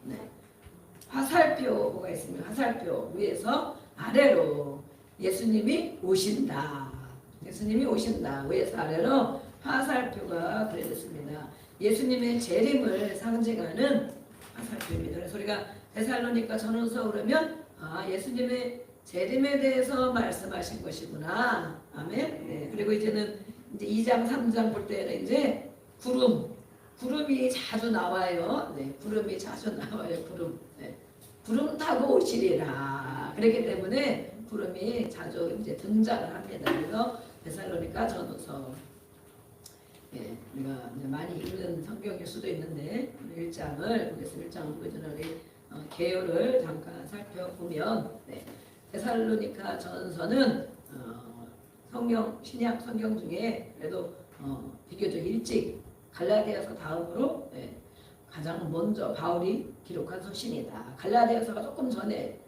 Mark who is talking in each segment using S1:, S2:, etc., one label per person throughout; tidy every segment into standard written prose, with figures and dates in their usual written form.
S1: 네. 화살표가 있습니다. 화살표 위에서 아래로 예수님이 오신다. 예수님이 오신다. 위에서 아래로 화살표가 그려졌습니다. 예수님의 재림을 상징하는 화살표입니다. 그래서 우리가 데살로니가 전후서 그러면 예수님의 재림에 대해서 말씀하신 것이구나. 아멘. 네. 그리고 이제는 이제 2장 3장 볼 때는 이제 구름이 자주 나와요. 네, 구름이 자주 나와요. 구름 타고 오시리라. 그렇기 때문에 구름이 자주 이제 등장을 합니다. 그래서 데살로니가 전후서, 우리가 많이 읽는 성경일 수도 있는데 1장을 보겠습니다. 1장을 보기 전에 우리 개요를 잠깐 살펴보면, 데살로니가 전서는 신약 성경 중에 그래도 비교적 일찍 갈라디아서 다음으로 가장 먼저 바울이 기록한 서신이다. 갈라디아서가 조금 전에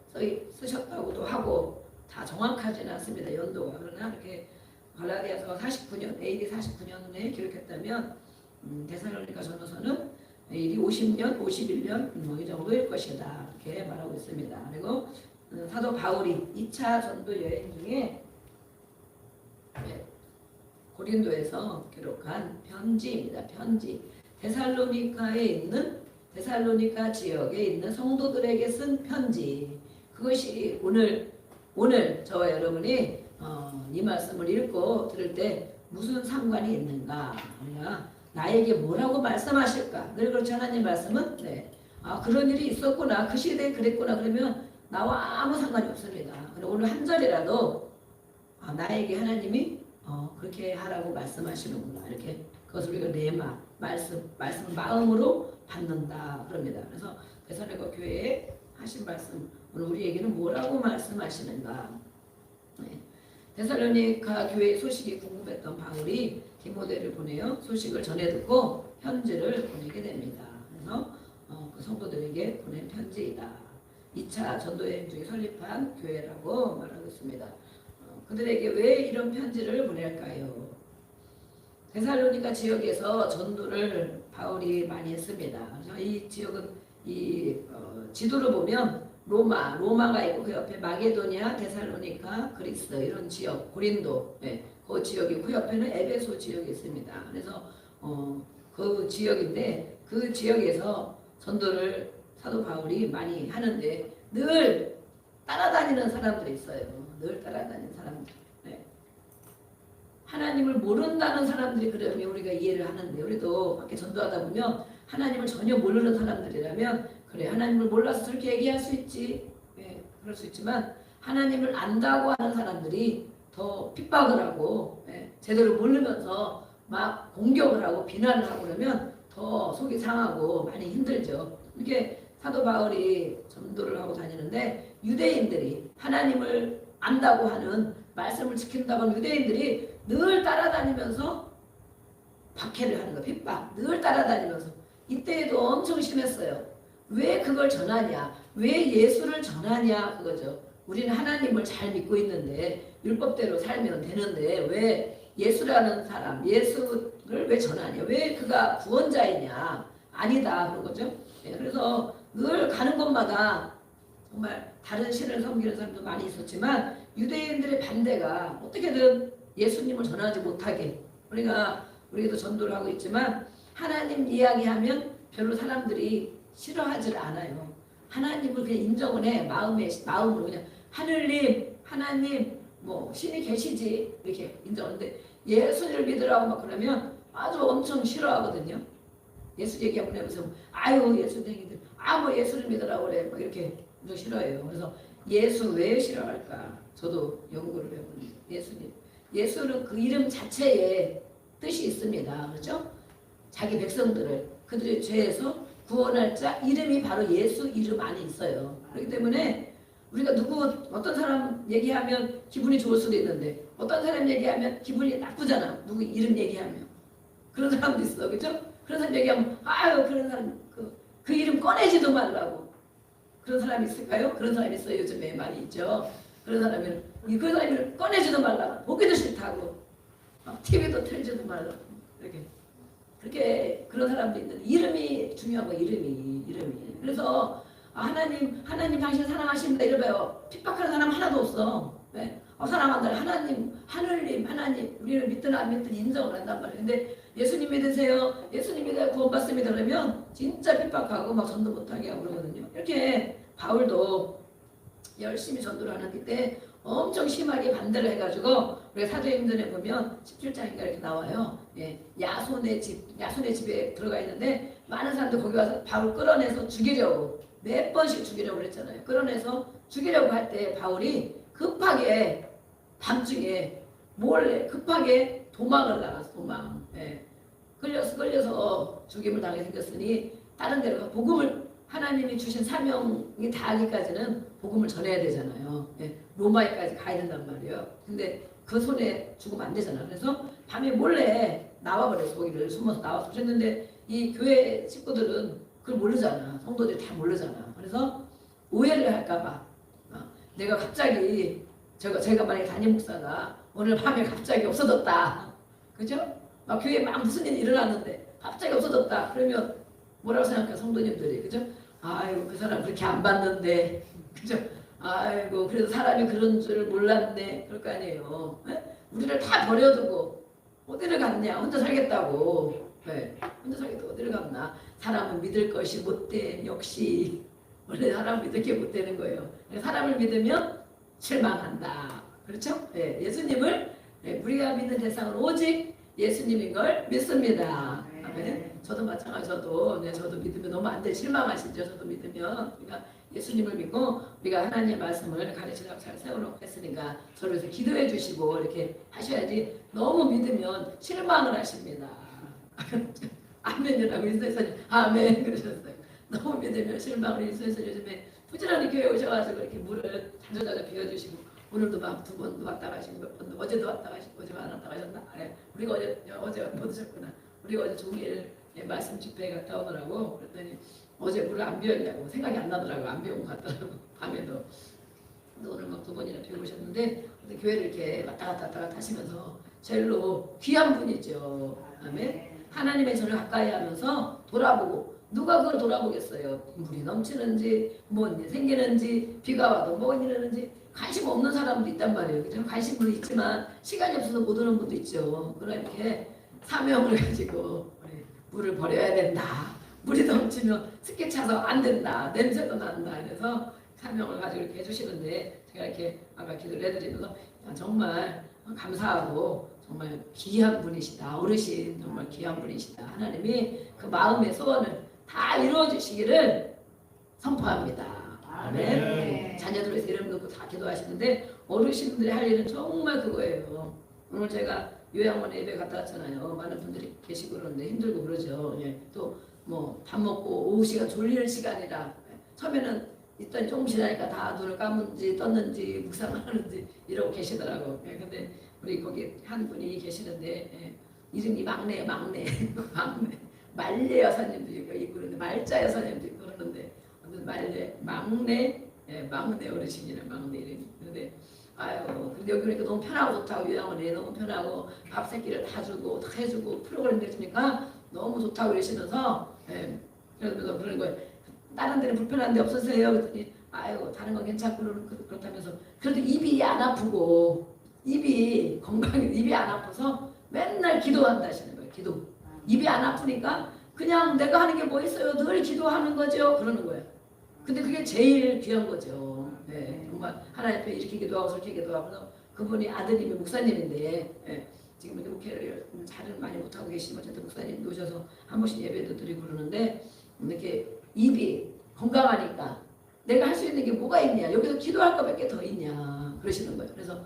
S1: 쓰셨다고도 하고 다 정확하지는 않습니다. 연도가. 그러나 이렇게 갈라디아서가 49년, AD 49년에 기록했다면 데살로니가 전서는 AD 50년, 51년 이 정도일 것이다. 이렇게 말하고 있습니다. 그리고 사도 바울이 2차 전도 여행 중에 고린도에서 기록한 편지입니다. 편지. 데살로니가 지역에 있는 성도들에게 쓴 편지. 그것이 오늘 저와 여러분이 이 말씀을 읽고 들을 때 무슨 상관이 있는가? 나에게 뭐라고 말씀하실까? 늘 그렇지 하나님 말씀은 그런 일이 있었구나. 그 시대에 그랬구나. 그러면 나와 아무 상관이 없습니다. 오늘 한 절이라도 나에게 하나님이 그렇게 하라고 말씀하시는구나. 이렇게 그것을 우리가 레마 말씀을 마음으로 받는다 그럽니다. 그래서 데살로니가 교회에 하신 말씀, 오늘 우리에게는 뭐라고 말씀하시는가? 데살로니가 교회 소식이 궁금했던 바울이 디모데를 보내요. 소식을 전해 듣고 편지를 보내게 됩니다. 그래서 그 성도들에게 보낸 편지이다. 2차 전도여행 중에 설립한 교회라고 말하고 있습니다. 그들에게 왜 이런 편지를 보낼까요? 데살로니가 지역에서 전도를 바울이 많이 했습니다. 이 지역은 지도를 보면 로마가 있고 그 옆에 마게도니아, 데살로니카, 그리스 이런 지역, 고린도 그 지역이 그 옆에는 에베소 지역이 있습니다. 그래서 그 지역인데 그 지역에서 전도를 사도 바울이 많이 하는데 늘 따라다니는 사람들이 있어요. 늘 따라다니는 사람들. 하나님을 모른다는 사람들이 그러면 우리가 이해를 하는데, 우리도 밖에 전도하다 보면 하나님을 전혀 모르는 사람들이라면 그래, 하나님을 몰라서 저렇게 얘기할 수 있지. 그럴 수 있지만 하나님을 안다고 하는 사람들이 더 핍박을 하고 제대로 모르면서 막 공격을 하고 비난을 하고 그러면 더 속이 상하고 많이 힘들죠. 이렇게 사도 바울이 전도를 하고 다니는데 유대인들이 하나님을 안다고 하는 말씀을 지킨다고 하는 유대인들이 늘 따라다니면서 박해를 하는 거, 핍박. 늘 따라다니면서. 이때에도 엄청 심했어요. 왜 그걸 전하냐? 왜 예수를 전하냐? 그거죠. 우리는 하나님을 잘 믿고 있는데 율법대로 살면 되는데 왜 예수라는 사람, 예수를 왜 전하냐? 왜 그가 구원자이냐? 아니다. 그런 거죠. 그래서 늘 가는 곳마다 정말 다른 신을 섬기는 사람도 많이 있었지만 유대인들의 반대가 어떻게든 예수님을 전하지 못하게, 우리도 전도를 하고 있지만 하나님 이야기하면 별로 사람들이 싫어하지 않아요. 하나님을 그냥 인정을 해. 마음으로 그냥 하나님 신이 계시지 이렇게 인정하는데 예수를 믿으라고 막 그러면 아주 엄청 싫어하거든요. 예수 얘기하면 해보세요. 예수 얘기들 예수를 믿으라고 그래 막 이렇게 싫어해요. 그래서 예수 왜 싫어할까? 저도 연구를 해보니 예수는 그 이름 자체에 뜻이 있습니다. 그렇죠? 자기 백성들을 그들의 죄에서 구원할 자 이름이 바로 예수 이름 안에 있어요. 그렇기 때문에 우리가 어떤 사람 얘기하면 기분이 좋을 수도 있는데 어떤 사람 얘기하면 기분이 나쁘잖아. 누구 이름 얘기하면. 그런 사람도 있어. 그렇죠? 그런 사람 얘기하면 그런 사람 그 이름 꺼내지도 말라고. 그런 사람이 있을까요? 그런 사람이 있어요. 요즘에 많이 있죠. 그런 사람이 꺼내지도 말라고. 보기도 싫다고. TV도 틀지도 말라고. 이렇게. 그렇게 그런 사람도 있는데 이름이 중요한 거예요. 이름이. 그래서 하나님 당신 사랑하십니다 이러봐요. 핍박하는 사람 하나도 없어. 네? 사랑한다. 하나님 우리를 믿든 안 믿든 인정을 한단 말이에요. 근데 예수님 믿으세요. 예수님 믿어야 구원받습니다. 그러면 진짜 핍박하고 막 전도 못하게 하고 그러거든요. 이렇게 바울도 열심히 전도를 하는 그때 엄청 심하게 반대를 해가지고 우리가 사도행전에 보면 17장인가 이렇게 나와요. 예, 야손의 집에 들어가 있는데 많은 사람들 거기 와서 바울 끌어내서 죽이려고 몇 번씩 죽이려고 그랬잖아요. 끌어내서 죽이려고 할 때 바울이 급하게 밤중에 몰래 급하게 도망을 나갔어. 도망. 예. 끌려서 죽임을 당하게 생겼으니 다른 데로 가 복음을 하나님이 주신 사명이 다하기까지는 복음을 전해야 되잖아요. 예. 로마에까지 가야 된단 말이에요. 근데 그 손에 죽으면 안 되잖아. 그래서 밤에 몰래 나와버렸어. 거기를 숨어서 나와서 그랬는데 이 교회 식구들은 그걸 모르잖아. 성도들이 다 모르잖아. 그래서 오해를 할까봐 내가 갑자기 제가 만약에 담임 목사가 오늘 밤에 갑자기 없어졌다. 그죠? 교회에 막 무슨 일이 일어났는데 갑자기 없어졌다. 그러면 뭐라고 생각해요? 성도님들이. 그죠? 아이고 그 사람 그렇게 안 봤는데. 그죠? 아이고 그래도 사람이 그런 줄 몰랐네. 그럴 거 아니에요. 에? 우리를 다 버려두고 어디를 갔냐? 혼자 살겠다고. 네. 혼자 살겠다고 어디를 갔나? 사람은 믿을 것이 못돼. 역시 원래 사람 믿을 게 못 되는 거예요. 사람을 믿으면 실망한다. 그렇죠? 네. 예수님을 우리가 믿는 대상은 오직 예수님인 걸 믿습니다. 아멘. 저도 마찬가지로 저도 믿으면 너무 안 돼. 실망하시죠? 저도 믿으면. 그러니까 예수님을 믿고 우리가 하나님의 말씀을 가르치려고 잘 세워놓고 했으니까 저를 위해서 기도해 주시고 이렇게 하셔야지 너무 믿으면 실망을 하십니다. 아멘이라고 인사했더니 아멘 그러셨어요. 너무 믿으면 실망을 인사해서 요즘에 부지런히 교회 오셔가지고 이렇게 물을 자주자주 비워주시고 오늘도 막 2번도 왔다 가시고 몇 번도 어제도 왔다 가시고 어제 안 왔다 가셨나? 네. 우리가 어제 못 오셨구나. 우리가 어제 종일 말씀 집회에 갔다 오더라고. 그랬더니 어제 물을 안 비웠냐고 생각이 안 나더라고. 안 비운 것 같더라고. 밤에도. 근데 오늘 막 2번이나 비우셨는데 교회를 이렇게 왔다 갔다 하시면서 제일로 귀한 분이죠. 아멘. 하나님의 전을 가까이 하면서 돌아보고 누가 그걸 돌아보겠어요. 물이 넘치는지 뭔 일 생기는지 비가 와도 뭔 일 하는지 관심 없는 사람도 있단 말이에요. 그죠? 관심도 있지만 시간이 없어서 못 오는 분도 있죠. 그러나 이렇게 사명을 가지고 물을 버려야 된다. 물이 넘치면 습기 차서 안 된다. 냄새도 난다. 그래서 사명을 가지고 이렇게 해주시는데 제가 이렇게 아까 기도를 해드리면서 정말 감사하고 정말 귀한 분이시다. 어르신 정말 귀한 분이시다. 하나님이 그 마음의 소원을 다 이루어 주시기를 선포합니다. 아멘. 자녀들 위해서 이름 넣고 다 기도하시는데 어르신들이 할 일은 정말 그거예요. 오늘 제가 요양원에 예배 갔다 왔잖아요. 많은 분들이 계시고 그러는데 힘들고 그러죠. 예. 또 뭐 밥 먹고 오후 시간 졸리는 시간이라 처음에는 있더니 조금 지나니까 다 눈을 감은지 떴는지 묵상을 하는지 이러고 계시더라고. 예. 근데 우리 거기 한 분이 계시는데 예. 이름이 막내 말레 여사님도 있고 그러는데 말자 여사님도 있고 그러는데 막내 어르신이네. 막내 이름이. 근데 아유, 근데 여기 그러니까 너무 편하고 좋다고 요양원에 너무 편하고 밥 새끼를 다 주고 다 해주고 프로그램 해주니까 너무 좋다고 그러시면서 그러면서 그런 거예요. 다른 데는 불편한 데 없으세요? 그랬더니 아유 다른 건 괜찮고 그렇다면서 그래도 입이 안 아프고 입이 건강해 입이 안 아파서 맨날 기도한다 하시는 거예요. 기도. 입이 안 아프니까 그냥 내가 하는 게 뭐 있어요? 늘 기도하는 거죠. 그러는 거예요. 근데 그게 제일 귀한 거죠. 네, 정말 하나님 앞에 이렇게 기도하고 저렇게 기도하고 그분이 아드님이 목사님인데 지금 이렇게 목회를 잘은 많이 못하고 계시지만 어쨌든 목사님 오셔서 한 번씩 예배도 드리고 그러는데 이렇게 입이 건강하니까 내가 할 수 있는 게 뭐가 있냐 여기서 기도할 거밖에 더 있냐 그러시는 거예요. 그래서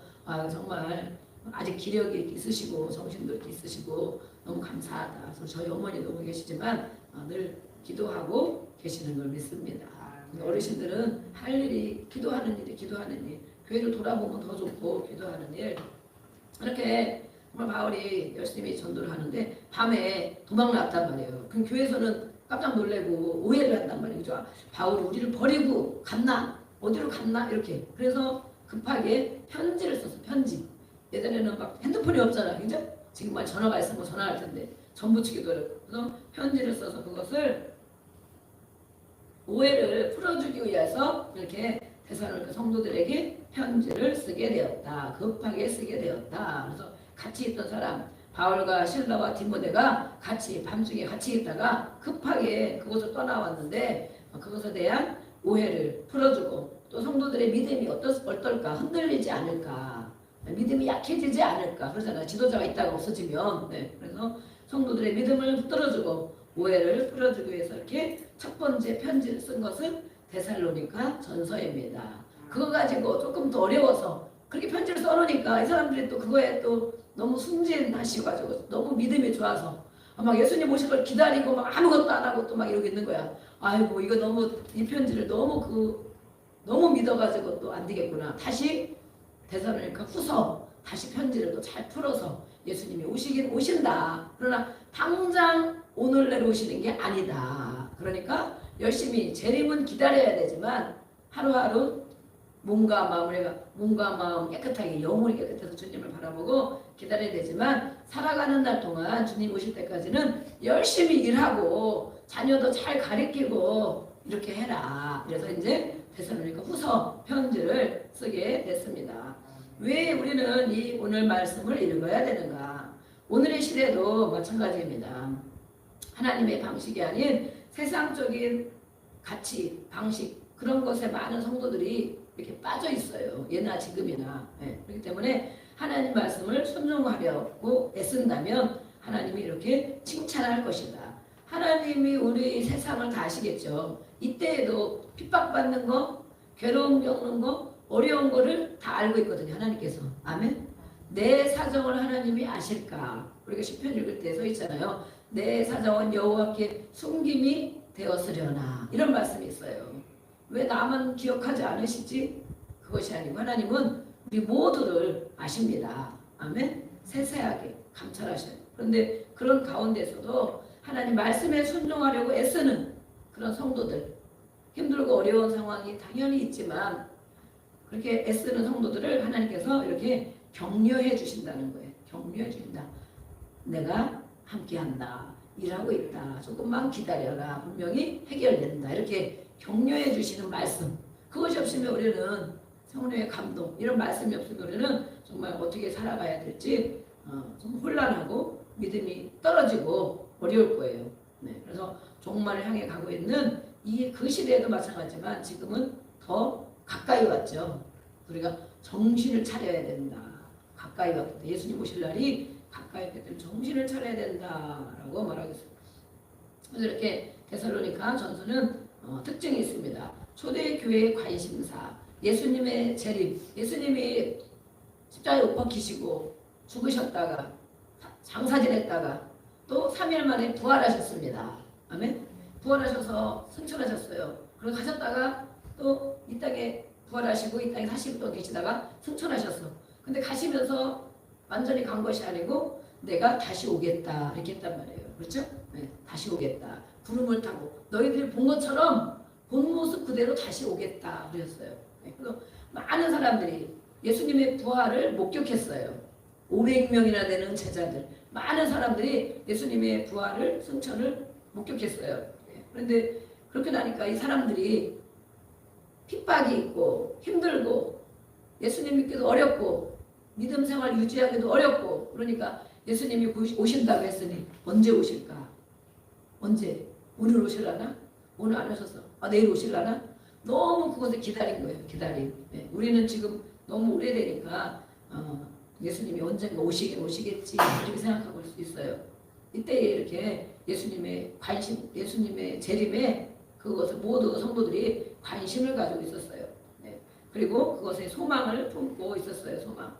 S1: 정말 아직 기력이 있으시고 정신도 이렇게 있으시고 너무 감사하다. 그래서 저희 어머니도 오고 계시지만 늘 기도하고 계시는 걸 믿습니다. 어르신들은 할 일이 기도하는 일 교회를 돌아보면 더 좋고 기도하는 일 이렇게 정말 바울이 열심히 전도를 하는데 밤에 도망 나왔단 말이에요. 그럼 교회에서는 깜짝 놀래고 오해를 한단 말이에요. 그죠? 바울이 우리를 버리고 갔나? 어디로 갔나? 이렇게. 그래서 급하게 편지를 썼어. 편지. 예전에는 막 핸드폰이 없잖아. 그죠? 지금 말 전화가 있으면 전화할 텐데 전 부치기도 어렵고. 그래서 편지를 써서 그것을 오해를 풀어주기 위해서 이렇게 데살로니가 성도들에게 편지를 쓰게 되었다. 급하게 쓰게 되었다. 그래서 같이 있던 사람 바울과 실라와 디모데가 같이 밤중에 같이 있다가 급하게 그곳을 떠나왔는데 그것에 대한 오해를 풀어주고 또 성도들의 믿음이 어떨까 흔들리지 않을까 믿음이 약해지지 않을까 그러잖아요. 지도자가 있다가 없어지면 그래서 성도들의 믿음을 붙들어주고 오해를 풀어주기 위해서 이렇게 첫 번째 편지를 쓴 것은 데살로니가 전서입니다. 그거 가지고 조금 더 어려워서 그렇게 편지를 써놓으니까 이 사람들이 또 그거에 또 너무 순진하시가지고 너무 믿음이 좋아서 막 예수님 오실 걸 기다리고 막 아무것도 안 하고 또 막 이러고 있는 거야. 아이고 이거 너무 이 편지를 너무 믿어가지고 또 안 되겠구나. 다시 데살로니가 후서 다시 편지를 또 잘 풀어서 예수님이 오시긴 오신다. 그러나 당장 오늘 내로 오시는 게 아니다. 그러니까 열심히 재림은 기다려야 되지만 하루하루 몸과 마음 깨끗하게 영혼이 깨끗해서 주님을 바라보고 기다려야 되지만 살아가는 날 동안 주님 오실 때까지는 열심히 일하고 자녀도 잘 가르치고 이렇게 해라. 그래서 이제 데살로니가 후서 편지를 쓰게 됐습니다. 왜 우리는 이 오늘 말씀을 읽어야 되는가? 오늘의 시대도 마찬가지입니다. 하나님의 방식이 아닌 세상적인 가치, 방식 그런 것에 많은 성도들이 이렇게 빠져 있어요. 예나 지금이나. 그렇기 때문에 하나님 말씀을 순종하려고 애쓴다면 하나님이 이렇게 칭찬할 것이다. 하나님이 우리 세상을 다 아시겠죠. 이때에도 핍박받는 거, 괴로움 겪는 거, 어려운 거를 다 알고 있거든요. 하나님께서. 아멘. 내 사정을 하나님이 아실까? 우리가 시편 읽을 때 써 있잖아요. 내 사정은 여호와께 숨김이 되었으려나. 이런 말씀이 있어요. 왜 나만 기억하지 않으시지? 그것이 아니고 하나님은 우리 모두를 아십니다. 아멘. 세세하게 감찰하셔요. 그런데 그런 가운데서도 하나님 말씀에 순종하려고 애쓰는 그런 성도들, 힘들고 어려운 상황이 당연히 있지만 그렇게 애쓰는 성도들을 하나님께서 이렇게 격려해 주신다는 거예요. 격려해 주신다. 내가 함께한다. 일하고 있다. 조금만 기다려라. 분명히 해결된다. 이렇게 격려해 주시는 말씀. 그것이 없으면 우리는 성령의 감동 이런 말씀이 없으면 우리는 정말 어떻게 살아가야 될지 좀 혼란하고 믿음이 떨어지고 어려울 거예요. 그래서 종말을 향해 가고 있는 그 시대에도 마찬가지지만 지금은 더 가까이 왔죠. 우리가 정신을 차려야 된다. 가까이 왔다. 예수님 오실 날이 가까이 왔기 때문에 정신을 차려야 된다라고 말하겠습니다. 그래서 이렇게 데살로니가 전서는 특징이 있습니다. 초대교회의 관심사, 예수님의 재림, 예수님이 십자가에 못 박히시고 죽으셨다가 장사 지냈다가 또 3일 만에 부활하셨습니다. 아멘. 부활하셔서 승천하셨어요. 그리고 가셨다가 또 이 땅에 부활하시고 이 땅에 40년 계시다가 승천하셨어. 근데 가시면서 완전히 간 것이 아니고 내가 다시 오겠다 이렇게 했단 말이에요. 그렇죠? 다시 오겠다. 구름을 타고 너희들이 본 것처럼 본 모습 그대로 다시 오겠다 그랬어요. 그래서 많은 사람들이 예수님의 부활을 목격했어요. 500명이나 되는 제자들, 많은 사람들이 예수님의 부활을 승천을 목격했어요. 그런데 그렇게 나니까 이 사람들이 핍박이 있고 힘들고 예수님 믿기도 어렵고 믿음 생활 유지하기도 어렵고 그러니까 예수님이 오신다고 했으니 언제 오실까? 언제? 오늘 오실라나? 오늘 안 오셔서 내일 오실라나? 너무 그것을 기다린 거예요. 기다림. 우리는 지금 너무 오래되니까 예수님이 언젠가 오시겠지 이렇게 생각하고 있을 수 있어요. 이때 이렇게 예수님의 관심, 예수님의 재림에 그것을 모두 성도들이 관심을 가지고 있었어요. 그리고 그것에 소망을 품고 있었어요. 소망.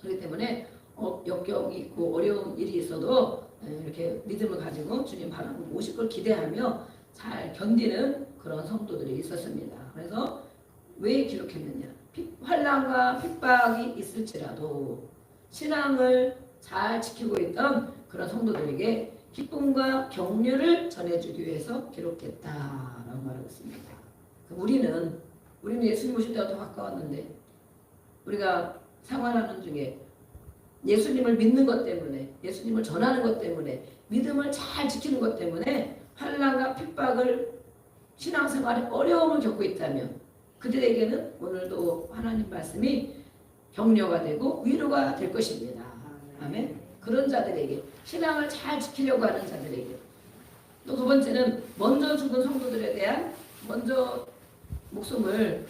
S1: 그렇기 때문에 역경이 있고 어려운 일이 있어도 이렇게 믿음을 가지고 주님 바라보고 오실 걸 기대하며 잘 견디는 그런 성도들이 있었습니다. 그래서 왜 기록했느냐? 환난과 핍박이 있을지라도 신앙을 잘 지키고 있던 그런 성도들에게 기쁨과 격려를 전해주기 위해서 기록했다라고 말하고 있습니다. 우리는 예수님 오실 때가 더 가까웠는데 우리가 생활하는 중에 예수님을 믿는 것 때문에, 예수님을 전하는 것 때문에, 믿음을 잘 지키는 것 때문에 환난과 핍박을 신앙생활에 어려움을 겪고 있다면 그들에게는 오늘도 하나님 말씀이 격려가 되고 위로가 될 것입니다. 아멘. 그런 자들에게, 신앙을 잘 지키려고 하는 자들에게. 또 두 번째는 먼저 죽은 성도들에 대한, 먼저 목숨을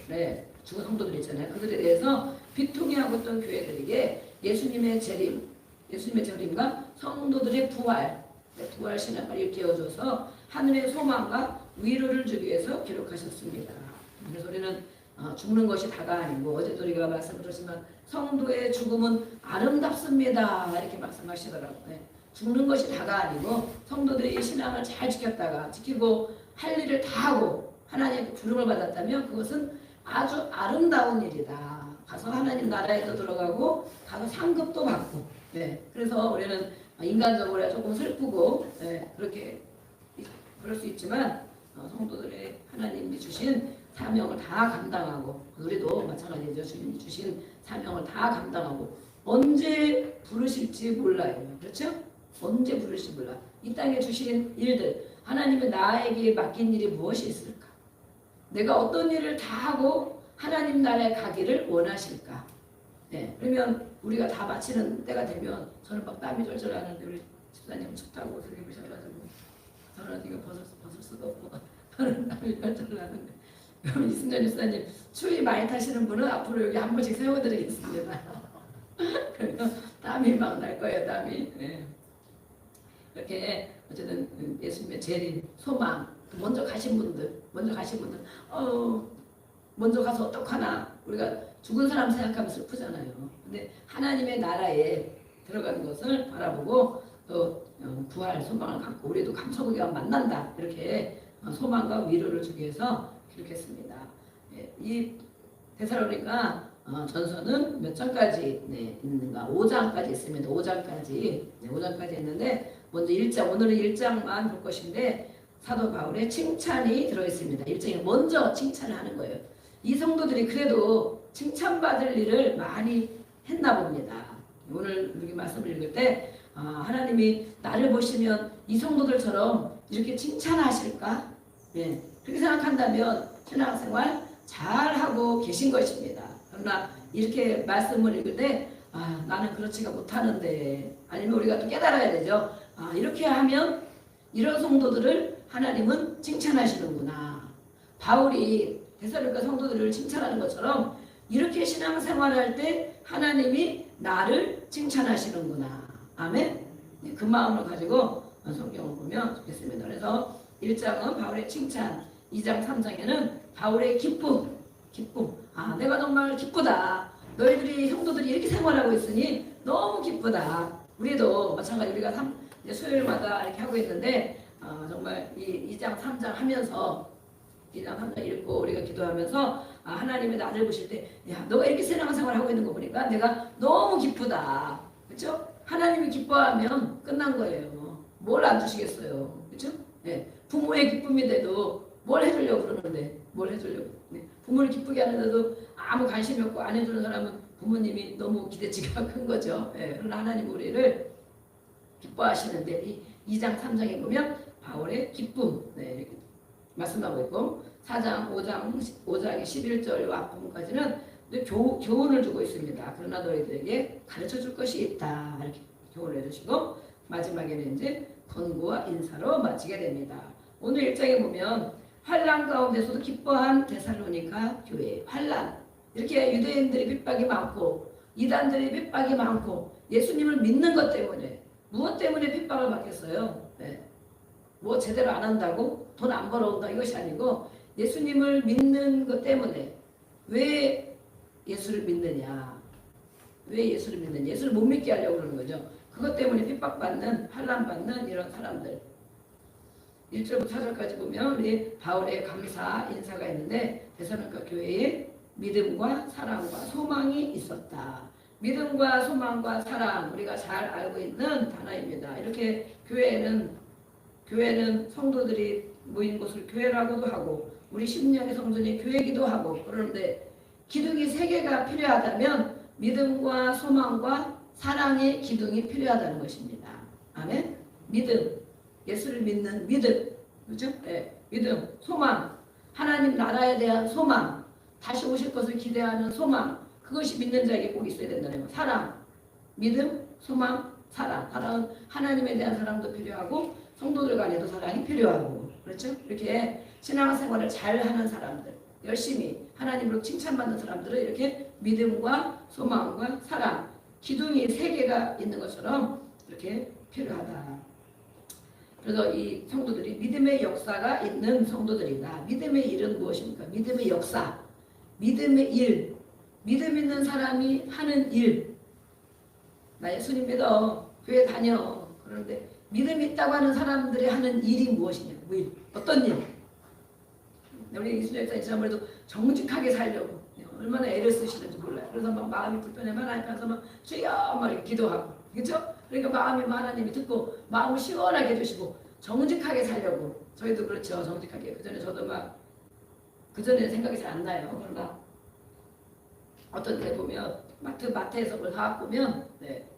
S1: 죽은 성도들 있잖아요. 그들에 대해서 비통해하고 있던 교회들에게 예수님의 재림과 성도들의 부활 신앙을 일깨워줘서 하늘의 소망과 위로를 주기 위해서 기록하셨습니다. 그래서 우리는 죽는 것이 다가 아니고, 어제도 우리가 말씀드렸지만 성도의 죽음은 아름답습니다 이렇게 말씀하시더라고요. 죽는 것이 다가 아니고 성도들이 신앙을 잘 지키고 할 일을 다 하고 하나님의 부름을 받았다면 그것은 아주 아름다운 일이다. 가서 하나님 나라에도 들어가고 가서 상급도 받고. 그래서 우리는 인간적으로 조금 슬프고 그렇게 그럴 수 있지만 성도들의 하나님이 주신 사명을 다 감당하고, 우리도 마찬가지죠. 주님이 주신 사명을 다 감당하고 언제 부르실지 몰라요. 그렇죠? 언제 부르실지 몰라. 이 땅에 주신 일들, 하나님이 나에게 맡긴 일이 무엇이 있을까? 내가 어떤 일을 다 하고 하나님 나라에 가기를 원하실까? 그러면 우리가 다 마치는 때가 되면 저는 막 땀이 절절 나는데 우리 집사님 춥다고 그렇게 보셔가지고 저는 이거 벗을 수도 없고 저는 땀이 절절 나는데, 그럼 이순전 집사님 추위 많이 타시는 분은 앞으로 여기 한 번씩 세워드리겠습니다. 그러면 땀이 막 날 거예요. 땀이. 이렇게 어쨌든 예수님의 재림, 소망, 먼저 가신 분들 먼저 가서 어떡하나, 우리가 죽은 사람 생각하면 슬프잖아요. 근데 하나님의 나라에 들어가는 것을 바라보고 또 부활 소망을 갖고 우리도 감사하게 만난다, 이렇게 소망과 위로를 주기 위해서 기록했습니다. 이 데살로니가 전서는 몇 장까지 있는가? 5장까지 있습니다. 5장까지 있는데 먼저 1장, 오늘은 1장만 볼 것인데 사도 바울의 칭찬이 들어있습니다. 1장에 먼저 칭찬을 하는 거예요. 이 성도들이 그래도 칭찬받을 일을 많이 했나 봅니다. 오늘 우리 말씀을 읽을 때 하나님이 나를 보시면 이 성도들처럼 이렇게 칭찬하실까? 그렇게 생각한다면 신앙생활 잘하고 계신 것입니다. 그러나 이렇게 말씀을 읽을 때 나는 그렇지가 못하는데, 아니면 우리가 또 깨달아야 되죠. 이렇게 하면 이런 성도들을 하나님은 칭찬하시는구나. 바울이 데살로니가 성도들을 칭찬하는 것처럼 이렇게 신앙생활할 때 하나님이 나를 칭찬하시는구나. 아멘. 그 마음을 가지고 성경을 보면 좋겠습니다. 그래서 1장은 바울의 칭찬, 2장 3장에는 바울의 기쁨. 내가 정말 기쁘다. 너희들이 성도들이 이렇게 생활하고 있으니 너무 기쁘다. 우리도 마찬가지, 우리가 수요일마다 이렇게 하고 있는데 정말 이 2장 3장 하면서 2장 3장 읽고 우리가 기도하면서 하나님이 나를 보실 때, 야, 너가 이렇게 신앙생활 하고 있는 거 보니까 내가 너무 기쁘다. 그렇죠? 하나님이 기뻐하면 끝난 거예요. 뭘 안 주시겠어요. 그렇죠? 부모의 기쁨인데도 뭘 해주려고 그러는데, 뭘 해주려고. 부모를 기쁘게 하는데도 아무 관심이 없고 안 해주는 사람은 부모님이 너무 기대치가 큰 거죠. 그러나 하나님 우리를 기뻐하시는데, 이 2장 3장에 보면 바울의 기쁨 이렇게 말씀하고 있고, 4장 5장의 11절과 앞부분까지는 교훈을 주고 있습니다. 그러나 너희들에게 가르쳐 줄 것이 있다, 이렇게 교훈을 해주시고, 마지막에는 이제 권고와 인사로 마치게 됩니다. 오늘 1장에 보면 환난 가운데서도 기뻐한 데살로니가 교회, 환난, 이렇게 유대인들의 핍박이 많고 이단들의 핍박이 많고 예수님을 믿는 것 때문에, 무엇 때문에 핍박을 받겠어요? 뭐 제대로 안 한다고 돈 안 벌어온다, 이것이 아니고 예수님을 믿는 것 때문에. 왜 예수를 믿느냐? 예수를 못 믿게 하려고 그러는 거죠. 그것 때문에 핍박받는, 환난받는 이런 사람들. 1절부터 4절까지 보면 우리 바울의 감사 인사가 있는데, 데살로니가 교회에 믿음과 사랑과 소망이 있었다. 믿음과 소망과 사랑, 우리가 잘 알고 있는 단어입니다. 이렇게 교회는 성도들이 모인 곳을 교회라고도 하고 우리 심령의 성전이 교회이기도 하고, 그런데 기둥이 3개가 필요하다면 믿음과 소망과 사랑의 기둥이 필요하다는 것입니다. 아멘. 믿음, 예수를 믿는 믿음, 그렇죠? 네. 믿음, 소망, 하나님 나라에 대한 소망, 다시 오실 것을 기대하는 소망, 그것이 믿는 자에게 꼭 있어야 된다는 거. 사랑, 믿음, 소망, 사랑. 사랑은 하나님에 대한 사랑도 필요하고 성도들 간에도 사랑이 필요하고, 그렇죠? 이렇게 신앙생활을 잘하는 사람들, 열심히 하나님으로 칭찬받는 사람들은 이렇게 믿음과 소망과 사랑, 기둥이 세 개가 있는 것처럼 이렇게 필요하다. 그래서 이 성도들이 믿음의 역사가 있는 성도들이다. 믿음의 일은 무엇입니까? 믿음의 역사, 믿음의 일, 믿음 있는 사람이 하는 일. 나 예수님 믿어, 교회 다녀. 그런데 믿음 있다고 하는 사람들이 하는 일이 무엇이냐? 일. 어떤 일? 우리 이순재 목사님 지난번에도 정직하게 살려고 얼마나 애를 쓰시는지 몰라요. 그래서 막 마음이 불편해만 하니까 가서 막 주여 막 이렇게 기도하고, 그렇죠? 그러니까 마음이 하나님이 듣고 마음을 시원하게 해주시고 정직하게 살려고. 저희도 그렇죠. 정직하게. 그전에 저도 막 그전에 생각이 잘 안 나요. 그러나 어떤 때 보면 마트에서 뭘 사갖고 오면 네,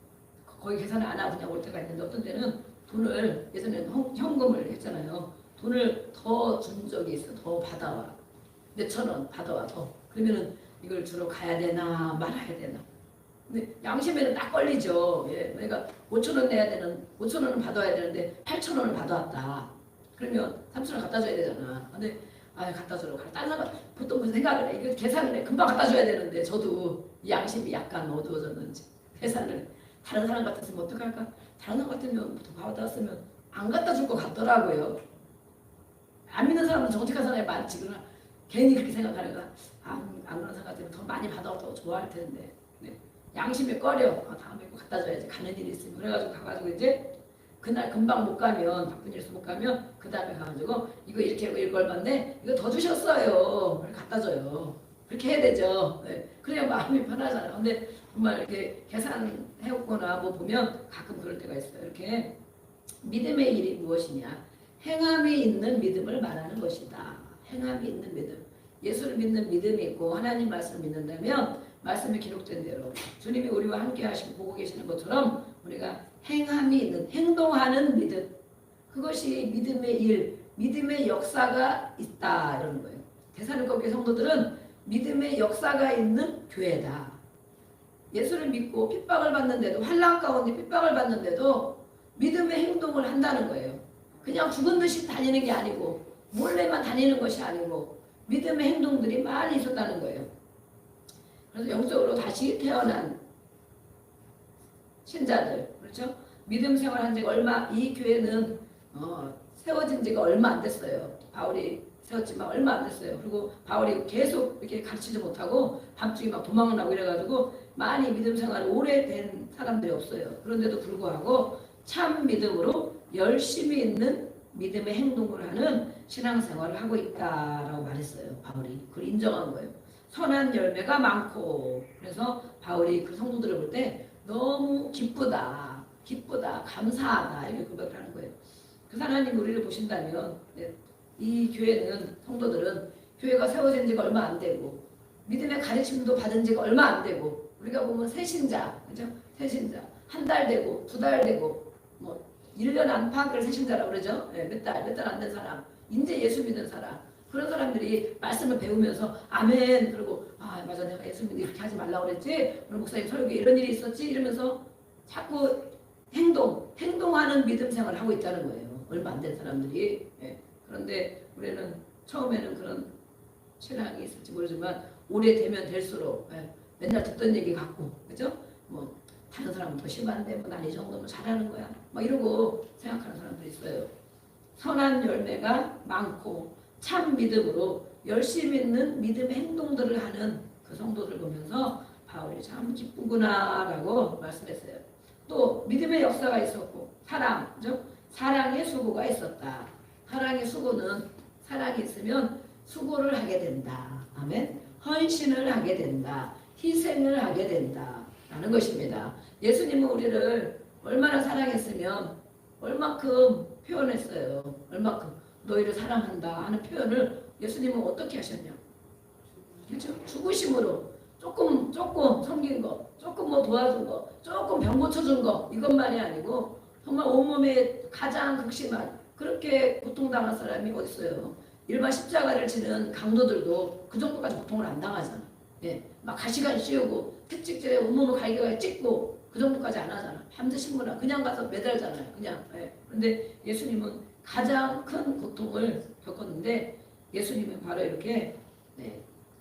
S1: 거의 계산을 안 하고 그냥 올 때가 있는데 어떤 때는 돈을 예전에는 현금을 했잖아요. 돈을 더 준 적이 있어. 더 받아와. 몇천 원 받아와 더. 그러면은 이걸 주러 가야 되나 말아야 되나. 근데 양심에는 딱 걸리죠. 예, 그러니까 5천 원 내야 되는 5천 원은 받아야 되는데 8천 원을 받아왔다. 그러면 3천 원 갖다 줘야 되잖아. 근데 갖다 주러 가. 다른 사람 보통 그 생각을 해. 이거 계산을 해. 금방 갖다 줘야 되는데 저도 이 양심이 약간 어두워졌는지 계산을 다른 사람 같았으면 어떡할까? 다른 사람 같으면 더 받아왔으면 안 갖다 줄 것 같더라고요. 안 믿는 사람은 정직한 사람이 많지. 그러나 괜히 그렇게 생각하는 거야. 안 그런 사람 같으면 더 많이 받아왔다고 좋아할 텐데. 네. 양심에 꺼려. 다음에 꼭 갖다 줘야지. 가는 일이 있으면. 그래가지고 가가지고 이제 그날 금방 못 가면, 바쁜 일에서 못 가면 그 다음에 가가지고 이거 이렇게 이거 얼마인데 이거 더 주셨어요. 갖다 줘요. 그렇게 해야 되죠. 네. 그래야 마음이 편하잖아요. 근데 정말 이렇게 계산해오거나 뭐 보면 가끔 그럴 때가 있어요. 이렇게 믿음의 일이 무엇이냐? 행함이 있는 믿음을 말하는 것이다. 행함이 있는 믿음. 예수를 믿는 믿음이 있고 하나님 말씀을 믿는다면 말씀에 기록된 대로 주님이 우리와 함께 하시고 보고 계시는 것처럼 우리가 행함이 있는, 행동하는 믿음. 그것이 믿음의 일, 믿음의 역사가 있다. 이러는 거예요. 대사님과 성도들은 믿음의 역사가 있는 교회다. 예수를 믿고 핍박을 받는데도, 환난 가운데 핍박을 받는데도 믿음의 행동을 한다는 거예요. 그냥 죽은 듯이 다니는 게 아니고 몰래만 다니는 것이 아니고 믿음의 행동들이 많이 있었다는 거예요. 그래서 영적으로 다시 태어난 신자들, 그렇죠? 믿음 생활한 지가 이 교회는 세워진 지가 얼마 안 됐어요. 바울이 세웠지만 얼마 안 됐어요. 그리고 바울이 계속 이렇게 가르치지 못하고 밤중에 막 도망을 나고 이래가지고 많이 믿음 생활을 오래된 사람들이 없어요. 그런데도 불구하고 참 믿음으로 열심히 있는 믿음의 행동을 하는 신앙생활을 하고 있다라고 말했어요. 바울이 그걸 인정한 거예요. 선한 열매가 많고, 그래서 바울이 그 성도들을 볼 때 너무 기쁘다, 감사하다 이렇게 고백을 하는 거예요. 그 하나님 우리를 보신다면 이 교회는, 성도들은 교회가 세워진 지가 얼마 안 되고 믿음의 가르침도 받은 지가 얼마 안 되고, 우리가 보면 새신자, 그죠? 새신자 한 달 되고 2달 되고 뭐 1년 안팎을 새신자라고 그러죠. 몇 달 안 된 사람, 이제 예수 믿는 사람, 그런 사람들이 말씀을 배우면서 아멘 그러고 맞아 내가 예수 믿는 이렇게 하지 말라고 그랬지, 오늘 목사님 설교에 이런 일이 있었지 이러면서 자꾸 행동하는 믿음 생활을 하고 있다는 거예요. 얼마 안 된 사람들이. 그런데 우리는 처음에는 그런 신앙이 있을지 모르지만 오래되면 될수록 맨날 듣던 얘기 같고, 그죠? 뭐 다른 사람은 더 심한데 뭐 난 이 정도면 잘하는 거야 막 이러고 생각하는 사람들이 있어요. 선한 열매가 많고 참 믿음으로 열심히 있는 믿음의 행동들을 하는 그 성도들 보면서 바울이 참 기쁘구나 라고 말씀했어요. 또 믿음의 역사가 있었고 사랑, 그죠? 사랑의 수고가 있었다. 사랑의 수고는, 사랑이 있으면 수고를 하게 된다. 아멘. 헌신을 하게 된다. 희생을 하게 된다 라는 것입니다. 예수님은 우리를 얼마나 사랑했으면 얼마큼 표현했어요. 얼마큼 너희를 사랑한다 하는 표현을 예수님은 어떻게 하셨냐? 그렇죠? 죽으심으로 조금 섬긴 거, 조금 뭐 도와준 거, 조금 병 고쳐준 거 이것만이 아니고 정말 온몸에 가장 극심한 그렇게 고통당한 사람이 어디 있어요. 일반 십자가를 지는 강도들도 그 정도까지 고통을 안 당하잖아. 예, 막 가시관 씌우고 특직질에 온몸을 갈기갈기 찢고 그 정도까지 안 하잖아. 밤새 신문아 그냥 가서 매달잖아요. 그냥. 예. 그런데 예수님은 가장 큰 고통을 겪었는데 예수님은 바로 이렇게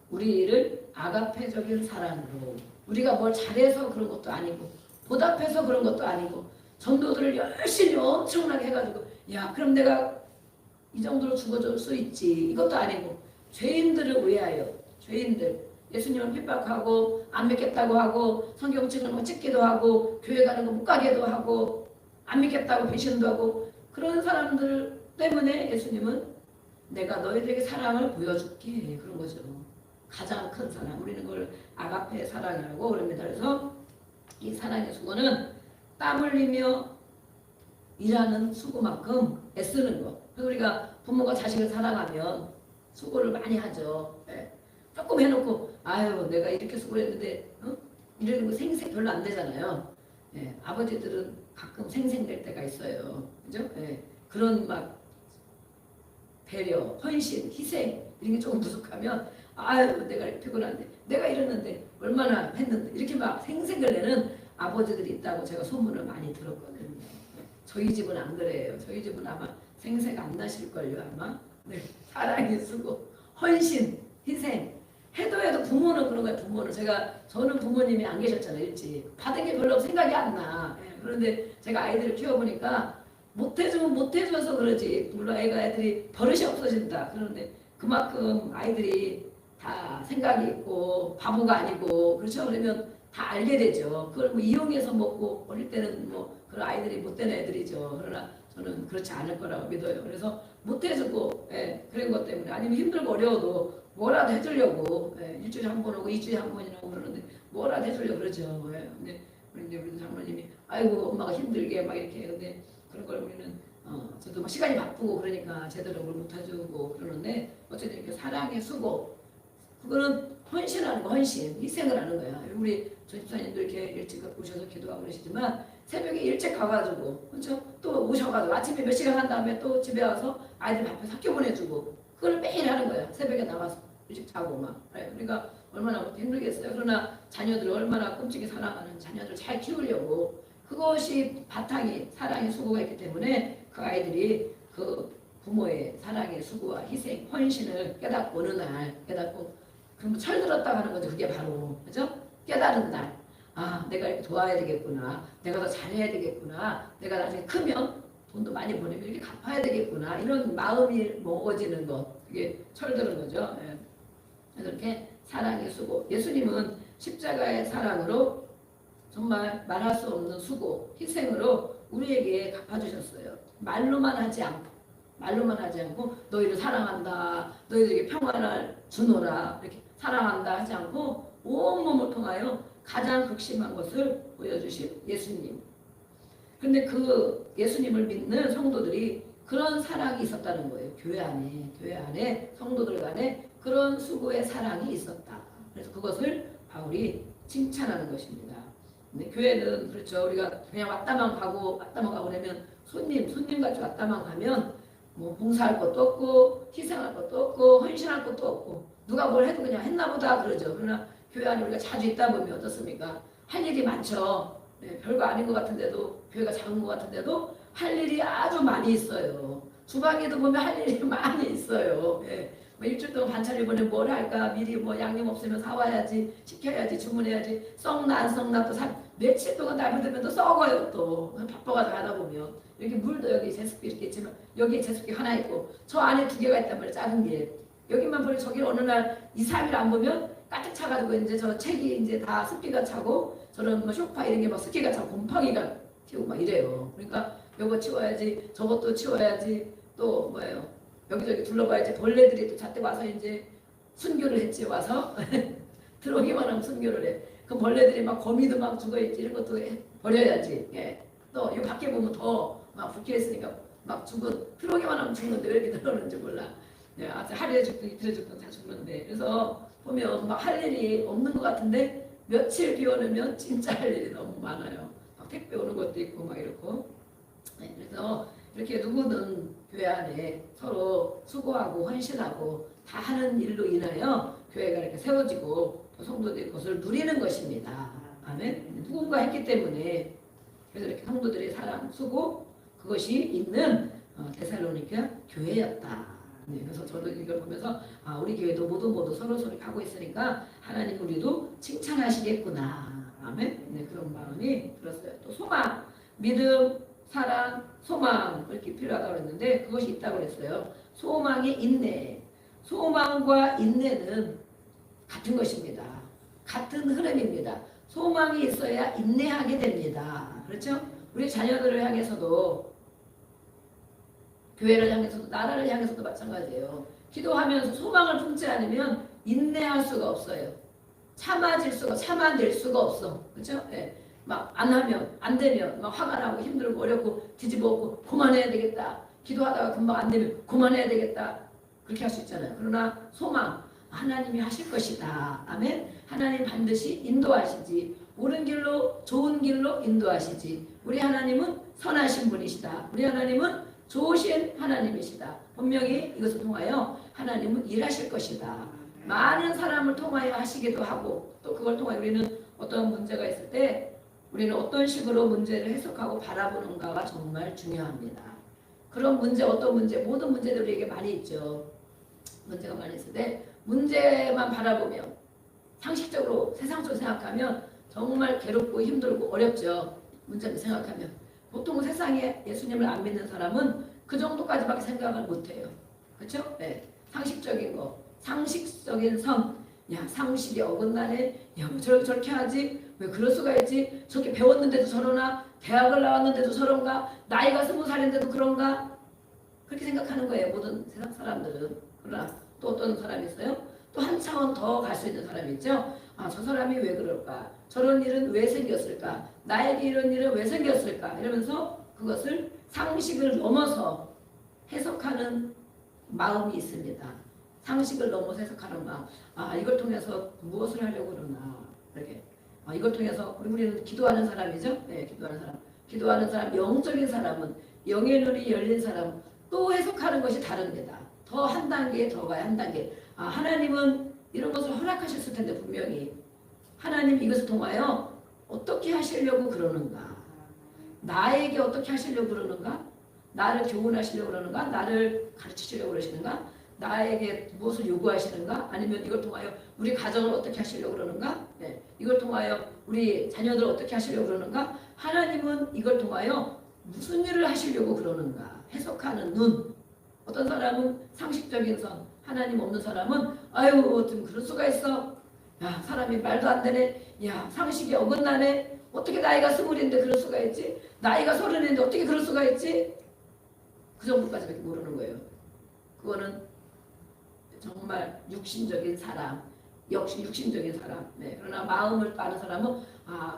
S1: 우리를 아가페적인 사랑으로 우리가 뭘 잘해서 그런 것도 아니고 보답해서 그런 것도 아니고 전도들을 열심히 엄청나게 해가지고 야 그럼 내가 이 정도로 죽어줄 수 있지 이것도 아니고 죄인들을 위하여 죄인들 예수님을 핍박하고 안 믿겠다고 하고 성경 찍는 거 찍기도 하고 교회 가는 거 못 가게도 하고 안 믿겠다고 배신도 하고 그런 사람들 때문에 예수님은 내가 너희들에게 사랑을 보여줄게 그런 거죠. 가장 큰 사랑 우리는 그걸 아가페 사랑이라고 그럽니다. 그래서 이 사랑의 수고는 땀 흘리며 일하는 수고만큼 애쓰는 거. 그래서 우리가 부모가 자식을 사랑하면 수고를 많이 하죠. 네. 조금 해놓고 아유 내가 이렇게 수고를 했는데 이러는 거 생색 별로 안 되잖아요. 네. 아버지들은 가끔 생색낼 때가 있어요. 그죠? 네. 그런 막 배려, 헌신, 희생 이런 게 조금 부족하면 아유 내가 피곤한데 내가 이랬는데 얼마나 했는데 이렇게 막 생색을 내는 아버지들이 있다고 제가 소문을 많이 들었거든요. 저희 집은 안 그래요. 저희 집은 아마 생색 안 나실걸요 아마. 네. 사랑이 수고, 헌신, 희생 해도 부모는 그런 거예요. 부모는 저는 부모님이 안 계셨잖아요. 일찍 받은 게 별로 생각이 안 나. 그런데 제가 아이들을 키워보니까 못해주면 못해줘서 그러지. 물론 애들이 버릇이 없어진다. 그런데 그만큼 아이들이 다 생각이 있고 바보가 아니고 그렇죠. 그러면 다 알게 되죠. 그걸 뭐 이용해서 먹고 어릴 때는 뭐 그런 아이들이 못된 애들이죠. 그러나 저는 그렇지 않을 거라고 믿어요. 그래서 못해주고 그런 것 때문에 아니면 힘들고 어려워도 뭐라도 해주려고 일주일에 한 번 오고 2주일에 한 번이나 오고 그러는데 뭐라도 해주려고 그러죠. 근데 우리 장모님이 아이고 엄마가 힘들게 막 이렇게 근데 그런 걸 우리는 저도 막 시간이 바쁘고 그러니까 제대로 뭘 못해주고 그러는데 어쨌든 이렇게 사랑의 수고 그거는 헌신하는 거 헌신 희생을 하는 거야. 우리 조 집사님도 이렇게 일찍 오셔서 기도하고 그러시지만 새벽에 일찍 가가지고 그렇죠? 또 오셔가지고 아침에 몇 시간 한 다음에 또 집에 와서 아이들 밥해서 학교 보내주고 그걸 매일 하는 거야. 새벽에 나가서 일찍 자고 막 그러니까 얼마나 힘들겠어요. 그러나 자녀들을 얼마나 끔찍이 사랑하는 자녀들 잘 키우려고 그것이 바탕이 사랑의 수고가 있기 때문에 그 아이들이 그 부모의 사랑의 수고와 희생, 헌신을 깨닫고 어느 날 깨닫고 그럼 철들었다 하는 거죠. 그게 바로 그죠? 깨달은 날. 아 내가 이렇게 도와야 되겠구나. 내가 더 잘해야 되겠구나. 내가 나중에 크면 돈도 많이 벌면 이렇게 갚아야 되겠구나. 이런 마음이 먹어지는 것. 그게 철드는 거죠. 그래서 이렇게 사랑의 수고. 예수님은 십자가의 사랑으로 정말 말할 수 없는 수고, 희생으로 우리에게 갚아주셨어요. 말로만 하지 않고 너희를 사랑한다, 너희들에게 평안을 주노라 이렇게 사랑한다 하지 않고 온몸을 통하여 가장 극심한 것을 보여주신 예수님. 근데 그 예수님을 믿는 성도들이 그런 사랑이 있었다는 거예요. 교회 안에 성도들 간에 그런 수고의 사랑이 있었다. 그래서 그것을 바울이 칭찬하는 것입니다. 근데 교회는 그렇죠. 우리가 그냥 왔다만 가고 그러면 손님같이 왔다만 가면 뭐 봉사할 것도 없고 희생할 것도 없고 헌신할 것도 없고 누가 뭘 해도 그냥 했나 보다 그러죠. 그러나 교회 안에 우리가 자주 있다 보면 어떻습니까? 할 일이 많죠. 별거 아닌 것 같은데도 교회가 작은 것 같은데도 할 일이 아주 많이 있어요. 주방에도 보면 할 일이 많이 있어요. 뭐 일주일 동안 반찬 이번에 뭘 할까 미리 뭐 양념 없으면 사와야지 시켜야지 주문해야지 썩나 안 썩나 또 며칠 동안 날보면 또 썩어요. 또 바빠가지고 하다 보면 이렇게 물도 여기 제습기 이렇게 있지만 여기에 제습기 하나 있고 저 안에 2개가 있단 말이에요. 작은 게 여기만 보니 저기를 어느 날 2, 3일 안 보면 가득 차가지고 이제 저 책이 이제 다 습기가 차고 저런 뭐 소파 이런 게 막 습기가 차고 곰팡이가 튀고 막 이래요. 그러니까 요거 치워야지 저것도 치워야지 또 뭐예요 여기저기 둘러봐야지 벌레들이 또 잣대 와서 이제 순교를 했지 와서 들어오기만 하면 순교를 해. 그 벌레들이 막 거미도 막 죽어있지 이런 것도 버려야지. 또 이 밖에 보면 더 막 붙어 있으니까 막 들어오기만 하면 죽는데 왜 이렇게 들어오는지 몰라. 네, 하루에 죽든 이틀에 죽든 다 죽는데 그래서 보면 막 할 일이 없는 것 같은데 며칠 비 오면 진짜 할 일이 너무 많아요. 막 택배 오는 것도 있고 막 이렇고. 네, 그래서 이렇게 누구든 교회 안에 서로 수고하고 헌신하고 다 하는 일로 인하여 교회가 이렇게 세워지고 또 성도들이 그것을 누리는 것입니다. 아멘. 누군가 했기 때문에 그래서 이렇게 성도들의 사랑, 수고 그것이 있는 데살로니가 교회였다. 네, 그래서 저도 이걸 보면서 우리 교회도 모두 서로 가고 있으니까 하나님 우리도 칭찬하시겠구나. 아멘. 네, 그런 마음이 들었어요. 또 소망, 믿음, 사랑, 소망 이렇게 필요하다고 그랬는데 그것이 있다고 그랬어요. 소망의 인내. 소망과 인내는 같은 것입니다. 같은 흐름입니다. 소망이 있어야 인내하게 됩니다. 그렇죠? 우리 자녀들을 향해서도 교회를 향해서도 나라를 향해서도 마찬가지예요. 기도하면서 소망을 품지 않으면 인내할 수가 없어요. 참아낼 수가 없어. 그렇죠? 네. 막 안 하면 안 되면 막 화가 나고 힘들고 어렵고 뒤집어엎고 그만해야 되겠다. 기도하다가 금방 안 되면 그만해야 되겠다. 그렇게 할 수 있잖아요. 그러나 소망 하나님이 하실 것이다. 아멘. 하나님 반드시 인도하시지. 옳은 길로 좋은 길로 인도하시지. 우리 하나님은 선하신 분이시다. 우리 하나님은 좋으신 하나님이시다. 분명히 이것을 통하여 하나님은 일하실 것이다. 많은 사람을 통하여 하시기도 하고 또 그걸 통하여 우리는 어떤 문제가 있을 때 우리는 어떤 식으로 문제를 해석하고 바라보는가가 정말 중요합니다. 그런 문제 어떤 문제 모든 문제들이 우리에게 많이 있죠. 문제가 많이 있을 때 문제만 바라보면 상식적으로 세상적으로 생각하면 정말 괴롭고 힘들고 어렵죠. 문제를 생각하면 보통 세상에 예수님을 안 믿는 사람은 그 정도까지밖에 생각을 못해요. 그렇죠? 네. 상식적인 거, 상식적인 선, 야 상식이 어긋나네, 야 뭐 저렇게 하지, 왜 그럴 수가 있지, 저렇게 배웠는데도 저러나, 대학을 나왔는데도 저런가, 나이가 20살인데도 그런가, 그렇게 생각하는 거예요. 모든 세상 사람들은. 그러나 또 어떤 사람이 있어요? 또 한 차원 더 갈 수 있는 사람이 있죠. 저 사람이 왜 그럴까? 저런 일은 왜 생겼을까? 나에게 이런 일은 왜 생겼을까? 이러면서 그것을 상식을 넘어서 해석하는 마음이 있습니다. 상식을 넘어서 해석하는 마음. 이걸 통해서 무엇을 하려고 그러나? 이렇게. 이걸 통해서 우리는 기도하는 사람이죠. 네, 기도하는 사람, 영적인 사람은 영의 눈이 열린 사람은 또 해석하는 것이 다릅니다. 더 한 단계 더 가야 한 단계. 하나님은 이런 것을 허락하셨을 텐데 분명히 하나님 이것을 통하여 어떻게 하시려고 그러는가? 나에게 어떻게 하시려고 그러는가? 나를 교훈하시려고 그러는가? 나를 가르치시려고 그러시는가? 나에게 무엇을 요구하시는가? 아니면 이걸 통하여 우리 가정을 어떻게 하시려고 그러는가? 네. 이걸 통하여 우리 자녀들을 어떻게 하시려고 그러는가? 하나님은 이걸 통하여 무슨 일을 하시려고 그러는가? 해석하는 눈. 어떤 사람은 상식적인 선, 하나님 없는 사람은 아유 좀 그럴 수가 있어. 야 사람이 말도 안 되네. 야 상식이 어긋나네. 어떻게 나이가 20인데 그럴 수가 있지? 나이가 30인데 어떻게 그럴 수가 있지? 그 정도까지밖에 모르는 거예요. 그거는 정말 육신적인 사람, 역시 육신적인 사람. 네. 그러나 마음을 아는 사람은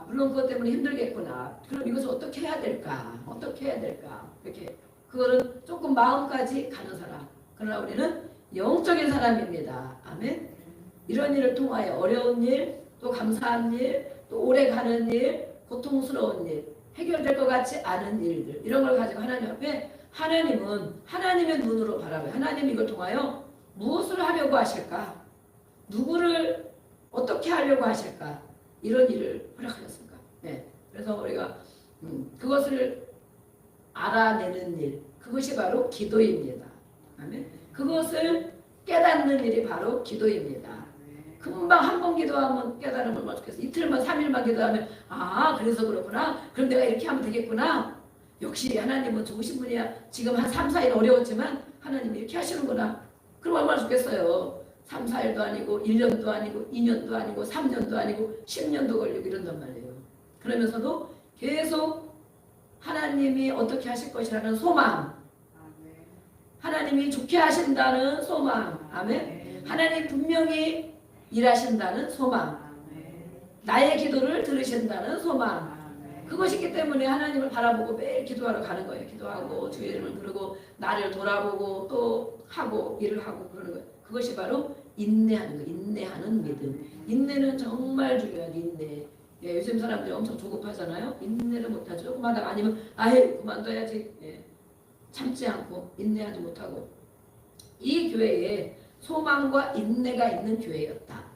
S1: 물론 그것 때문에 힘들겠구나. 그럼 이것을 어떻게 해야 될까? 어떻게 해야 될까? 이렇게 그거는 조금 마음까지 가는 사람. 그러나 우리는 영적인 사람입니다. 아멘. 이런 일을 통하여 어려운 일, 또 감사한 일, 또 오래 가는 일, 고통스러운 일, 해결될 것 같지 않은 일들 이런 걸 가지고 하나님 앞에 하나님은 하나님의 눈으로 바라봐요. 하나님 이걸 통하여 무엇을 하려고 하실까? 누구를 어떻게 하려고 하실까? 이런 일을 허락하셨습니다. 네. 그래서 우리가 그것을 알아내는 일, 그것이 바로 기도입니다. 아멘. 그것을 깨닫는 일이 바로 기도입니다. 금방 한 번 기도하면 깨달음을 못 얻겠어. 이틀만 3일만 기도하면 그래서 그렇구나. 그럼 내가 이렇게 하면 되겠구나. 역시 하나님은 좋으신 분이야. 지금 한 3, 4일 어려웠지만 하나님이 이렇게 하시는구나. 그럼 얼마나 좋겠어요. 3, 4일도 아니고 1년도 아니고 2년도 아니고 3년도 아니고 10년도 걸리고 이런단 말이에요. 그러면서도 계속 하나님이 어떻게 하실 것이라는 소망, 하나님이 좋게 하신다는 소망, 아멘. 하나님 분명히 일하신다는 소망, 나의 기도를 들으신다는 소망. 그것이기 때문에 하나님을 바라보고 매일 기도하러 가는 거예요. 기도하고 주의 이름을 부르고 나를 돌아보고 또 하고 일을 하고 그러는 거예요. 그것이 바로 인내하는 거, 인내하는 믿음. 인내는 정말 중요한 인내. 예, 요즘 사람들이 엄청 조급하잖아요. 인내를 못하죠. 조금 하다가 아니면 아예 그만둬야지. 예, 참지 않고 인내하지 못하고. 이 교회에 소망과 인내가 있는 교회였다.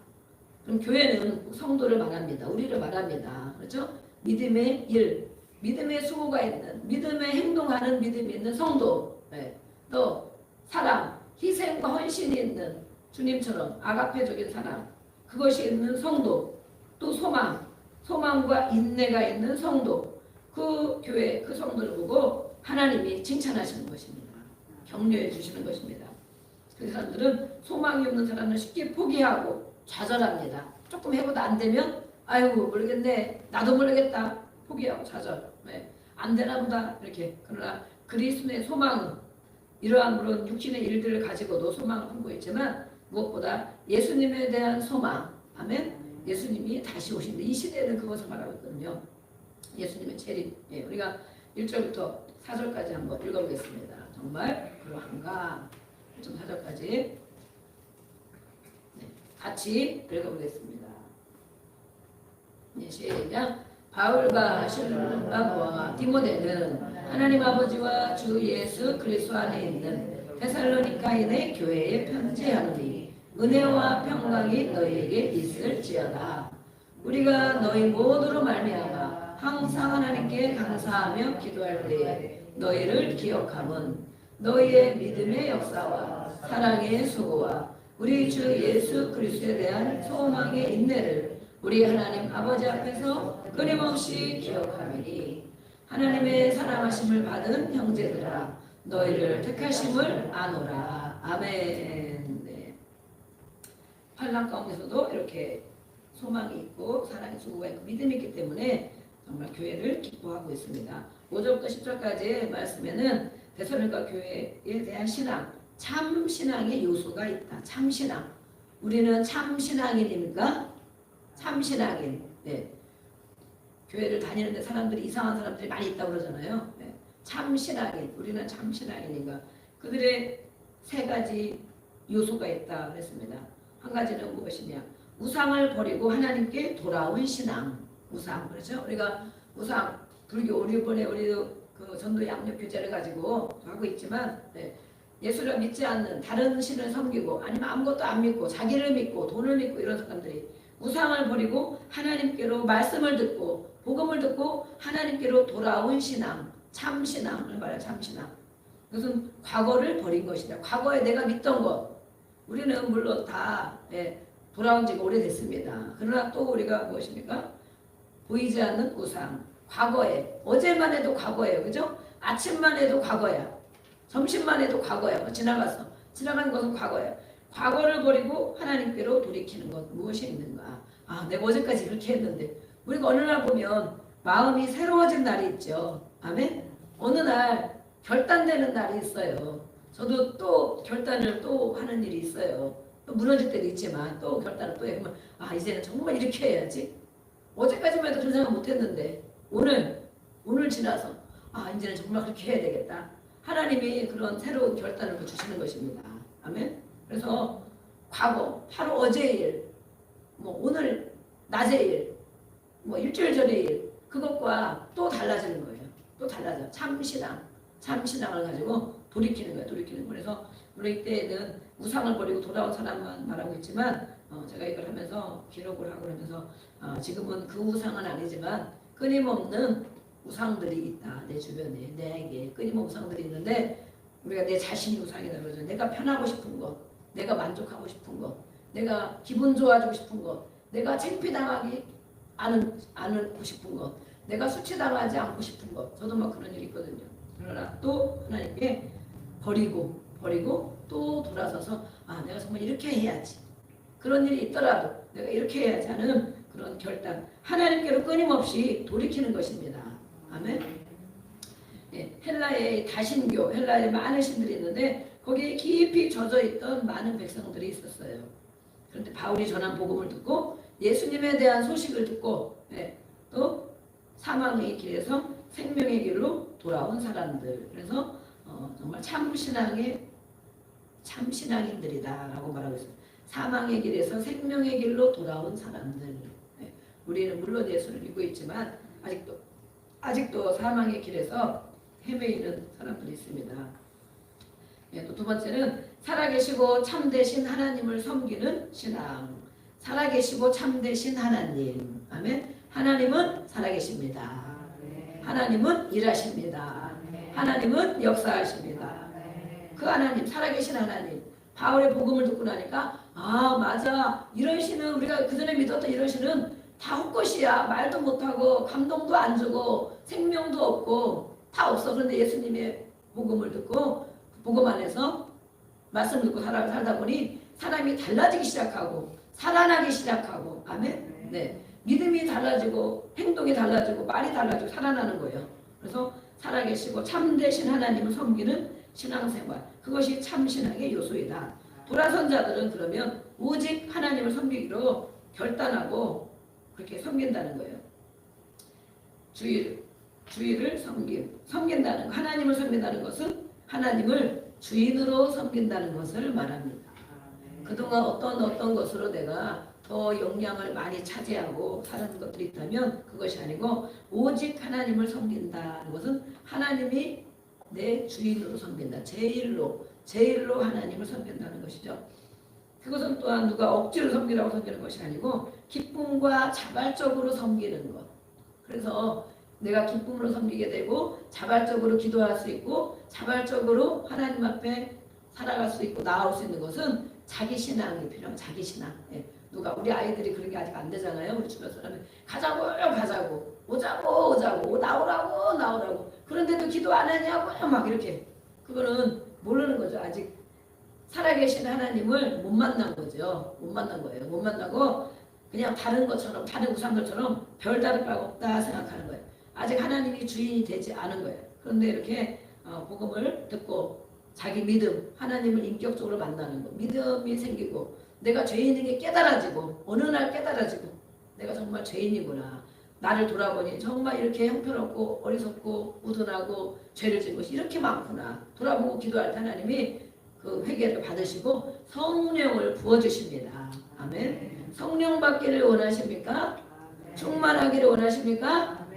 S1: 그럼 교회는 성도를 말합니다. 우리를 말합니다. 그렇죠? 믿음의 일, 믿음의 수고가 있는, 믿음의 행동하는 믿음이 있는 성도, 예, 또 사랑, 희생과 헌신이 있는 주님처럼 아가페적인 사랑, 그것이 있는 성도, 또 소망, 소망과 인내가 있는 성도, 그 교회, 그 성도를 보고 하나님이 칭찬하시는 것입니다. 격려해 주시는 것입니다. 그 사람들은 소망이 없는 사람은 쉽게 포기하고 좌절합니다. 조금 해보다 안 되면 아이고 모르겠네, 나도 모르겠다, 포기하고 좌절. 네. 안 되나 보다 이렇게. 그러나 그리스도의 소망은 이러한 물론 육신의 일들을 가지고도 소망을 품고있지만 무엇보다 예수님에 대한 소망. 아멘. 예수님이 다시 오신다. 이 시대에는 그것을 말하고 있거든요. 예수님의 재림. 예, 우리가 1절부터 4절까지 한번 읽어보겠습니다. 정말 그러한가. 1.4절까지 네, 같이 읽어보겠습니다. 네, 시작. 바울과 실라와 디모데는 하나님 아버지와 주 예수 그리스도 안에 있는 데살로니가인의 교회에 편지하노니 은혜와 평강이 너희에게 있을지어다. 우리가 너희 모두로 말미암아 항상 하나님께 감사하며 기도할 때에 너희를 기억함은 너희의 믿음의 역사와 사랑의 수고와 우리 주 예수 그리스도에 대한 소망의 인내를 우리 하나님 아버지 앞에서 끊임없이 기억하리니 하나님의 사랑하심을 받은 형제들아 너희를 택하심을 아노라. 아멘. 네. 환난 가운데서도 이렇게 소망이 있고 사랑의 수고가 있고 믿음이 있기 때문에 정말 교회를 기뻐하고 있습니다. 5절부터 10절까지의 말씀에는 데살로니가 교회에 대한 신앙, 참 신앙의 요소가 있다. 참 신앙. 우리는 참 신앙인입니까? 참 신앙인. 네. 교회를 다니는데 사람들이 이상한 사람들이 많이 있다고 그러잖아요. 네. 참 신앙인. 우리는 참 신앙인인가? 그들의 세 가지 요소가 있다 그랬습니다. 한 가지는 무엇이냐? 우상을 버리고 하나님께 돌아온 신앙. 우상. 그렇죠? 우리가 우상, 불교, 우리 이번에 우리도 그 전도 양육 교제를 가지고 하고 있지만 네. 예수를 믿지 않는 다른 신을 섬기고 아니면 아무것도 안 믿고 자기를 믿고 돈을 믿고 이런 사람들이 우상을 버리고 하나님께로 말씀을 듣고 복음을 듣고 하나님께로 돌아온 신앙, 참 신앙을 말해요. 참 신앙. 그것은 과거를 버린 것이다. 과거에 내가 믿던 것 우리는 물론 다 예, 돌아온 지가 오래됐습니다. 그러나 또 우리가 무엇입니까? 보이지 않는 우상. 과거에 어제만 해도 과거예요. 그죠? 아침만 해도 과거야. 점심만 해도 과거야. 지나갔어. 지나간 것은 과거야. 과거를 버리고 하나님께로 돌이키는 것 무엇이 있는가? 아, 내가 어제까지 그렇게 했는데 우리가 어느 날 보면 마음이 새로워진 날이 있죠. 아멘? 어느 날 결단되는 날이 있어요. 저도 또 결단을 또 하는 일이 있어요. 또 무너질 때도 있지만 또 결단을 또 해보면 아, 이제는 정말 이렇게 해야지. 어제까지만 해도 그런 생각 못했는데 오늘 지나서 아, 이제는 정말 그렇게 해야 되겠다. 하나님이 그런 새로운 결단을 주시는 것입니다. 아멘. 그래서 과거, 바로 어제의 일, 뭐 오늘 낮의 일, 뭐 일주일 전의 일, 그것과 또 달라지는 거예요. 또 달라져. 참신앙, 참신앙을 가지고 돌이키는 거예요. 돌이키는 거예요. 그래서 우리 이때는 우상을 버리고 돌아온 사람만 말하고 있지만 제가 이걸 하면서 기록을 하고 그러면서 지금은 그 우상은 아니지만 끊임없는 우상들이 있다. 내 주변에, 내게 끊임없는 우상들이 있는데 우리가 내 자신이 우상이다 그러죠. 내가 편하고 싶은 것, 내가 만족하고 싶은 것, 내가 기분 좋아지고 싶은 것, 내가 창피당하기 않고 싶은 것, 내가 수치당하지 않고 싶은 것. 저도 막 그런 일이 있거든요. 그러나 또 하나님께 버리고 또 돌아서서 아, 내가 정말 이렇게 해야지. 그런 일이 있더라도 내가 이렇게 해야지 하는 그런 결단. 하나님께로 끊임없이 돌이키는 것입니다. 아멘. 예, 헬라의 다신교, 헬라에 많은 신들이 있는데 거기에 깊이 젖어 있던 많은 백성들이 있었어요. 그런데 바울이 전한 복음을 듣고 예수님에 대한 소식을 듣고 또 사망의 길에서 생명의 길로 돌아온 사람들. 그래서 정말 참 신앙의 참 신앙인들이다 라고 말하고 있습니다. 사망의 길에서 생명의 길로 돌아온 사람들. 네. 우리는 물론 예수를 믿고 있지만 아직도 사망의 길에서 헤매이는 사람들이 있습니다. 네, 또 두 번째는 살아계시고 참되신 하나님을 섬기는 신앙. 살아계시고 참되신 하나님. 아멘. 하나님은 살아계십니다. 하나님은 일하십니다. 하나님은 역사하십니다. 그 하나님, 살아계신 하나님. 바울의 복음을 듣고 나니까 아 맞아, 이런 신은 우리가 그전에 믿었던 이런 신은 다 헛것이야. 말도 못하고 감동도 안 주고 생명도 없고 다 없어. 그런데 예수님의 복음을 듣고 복음 안에서 말씀 듣고 살다 보니 사람이 달라지기 시작하고 살아나기 시작하고 아멘. 네, 믿음이 달라지고 행동이 달라지고 말이 달라지고 살아나는 거예요. 그래서 살아계시고 참되신 하나님을 섬기는 신앙생활, 그것이 참신앙의 요소이다. 돌아선 자들은 그러면 오직 하나님을 섬기기로 결단하고 그렇게 섬긴다는 거예요. 주의를 섬긴다는 거. 하나님을 섬긴다는 것은 하나님을 주인으로 섬긴다는 것을 말합니다. 그동안 어떤 것으로 내가 더 영향을 많이 차지하고 사는 것들이 있다면 그것이 아니고 오직 하나님을 섬긴다는 것은 하나님이 내 주인으로 섬긴다. 제일로 하나님을 섬긴다는 것이죠. 그것은 또한 누가 억지로 섬기라고 섬기는 것이 아니고 기쁨과 자발적으로 섬기는 것. 그래서 내가 기쁨으로 섬기게 되고 자발적으로 기도할 수 있고 자발적으로 하나님 앞에 살아갈 수 있고 나아올 수 있는 것은 자기 신앙이 필요한 자기 신앙. 예. 누가 우리 아이들이 그런 게 아직 안 되잖아요. 우리 주변 사람이 가자고 오자고 나오라고 그런데도 기도 안 하냐고 막 이렇게. 그거는 모르는 거죠. 아직 살아계신 하나님을 못 만난 거죠. 못 만난 거예요. 못 만나고 그냥 다른 것처럼 다른 우상들처럼 별다를 바가 없다 생각하는 거예요. 아직 하나님이 주인이 되지 않은 거예요. 그런데 이렇게 복음을 듣고 자기 믿음, 하나님을 인격적으로 만나는 거, 믿음이 생기고 내가 죄인인 게 깨달아지고 어느 날 깨달아지고 내가 정말 죄인이구나. 나를 돌아보니 정말 이렇게 형편없고 어리석고 우둔하고 죄를 지은 것이 이렇게 많구나. 돌아보고 기도할 때 하나님이 그 회개를 받으시고 성령을 부어주십니다. 아멘. 성령 받기를 원하십니까? 충만하기를 원하십니까?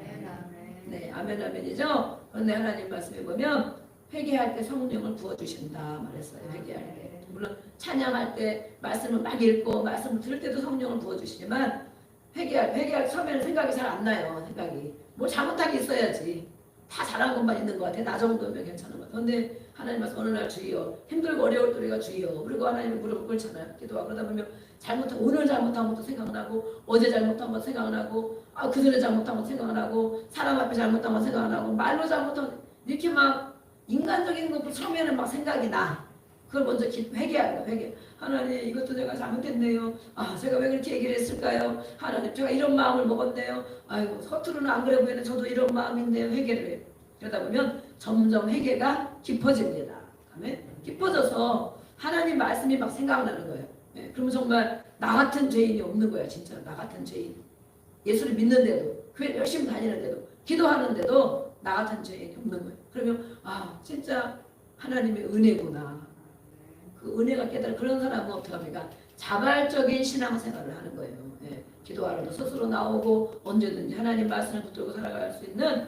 S1: 네, 아멘 아멘이죠. 그런데 하나님 말씀에 보면 회개할 때 성령을 부어주신다 말했어요. 회개할 때. 물론 찬양할 때 말씀을 막 읽고 말씀을 들을 때도 성령을 부어주시지만 회개할 처음에는 생각이 잘 안 나요. 생각이. 뭐 잘못한 게 있어야지. 다 잘한 것만 있는 것 같아. 나 정도면 괜찮은 것 같아. 그런데 하나님 말씀 어느 날 주여, 힘들고 어려울 때 우리가 주여, 그리고 하나님 무릎을 꿇잖아요. 기도하고 그러다 보면 오늘 잘못한 것도 생각나고 어제 잘못한 것도 생각나고 그전에 잘못한 것도 생각나고 사람 앞에 잘못한 것도 생각나고 말로 잘못한 이렇게 막 인간적인 것도 처음에는 막 생각이 나. 그걸 먼저 회개하는 거야. 회개. 하나님 이것도 내가 잘못했네요. 제가 왜 그렇게 얘기를 했을까요? 하나님 제가 이런 마음을 먹었네요. 아이고 서투르는 안 그래 보이는데 저도 이런 마음인데요. 회개를 해요. 그러다 보면 점점 회개가 깊어집니다. 아멘. 깊어져서 하나님 말씀이 막 생각나는 거예요. 네. 그러면 정말 나 같은 죄인이 없는 거야. 진짜 나 같은 죄인. 예수를 믿는데도 교회 열심히 다니는데도 기도하는데도 나 같은 죄인이 없는 거예요. 그러면 진짜 하나님의 은혜구나. 그 은혜가 깨달아. 그런 사람은 어떻게 합니까? 자발적인 신앙생활을 하는 거예요. 예. 기도하러도 스스로 나오고 언제든지 하나님 말씀을 붙들고 살아갈 수 있는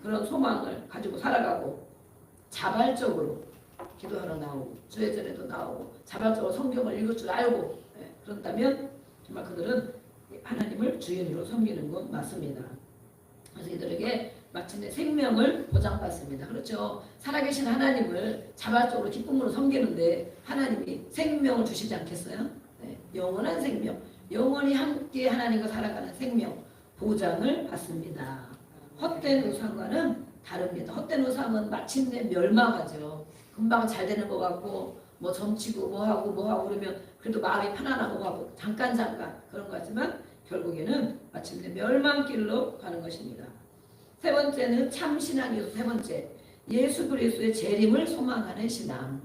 S1: 그런 소망을 가지고 살아가고 자발적으로 기도하러 나오고 주회전에도 나오고 자발적으로 성경을 읽을 줄 알고 그렇다면 정말 그들은 하나님을 주인으로 섬기는 건 맞습니다. 그래서 이들에게 마침내 생명을 보장받습니다. 그렇죠. 살아계신 하나님을 자발적으로 기쁨으로 섬기는데 하나님이 생명을 주시지 않겠어요? 네. 영원한 생명, 영원히 함께 하나님과 살아가는 생명 보장을 받습니다. 헛된 우상과는 다릅니다. 헛된 우상은 마침내 멸망하죠. 금방 잘 되는 것 같고 뭐 점치고 뭐하고 그러면 그래도 마음이 편안하고 하고 잠깐 그런 것 같지만 결국에는 마침내 멸망길로 가는 것입니다. 세 번째는 참신앙이어서 세 번째 예수 그리스도의 재림을 소망하는 신앙.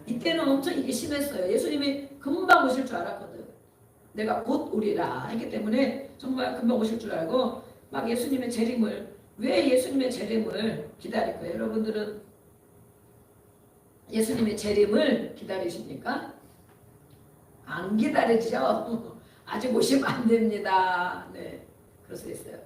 S1: 이때는 엄청 이게 심했어요. 예수님이 금방 오실 줄 알았거든. 내가 곧 오리라 했기 때문에 정말 금방 오실 줄 알고 막 예수님의 재림을 기다릴 거예요? 여러분들은 예수님의 재림을 기다리십니까? 안 기다리죠. 아직 오시면 안 됩니다. 네, 그럴 수 있어요.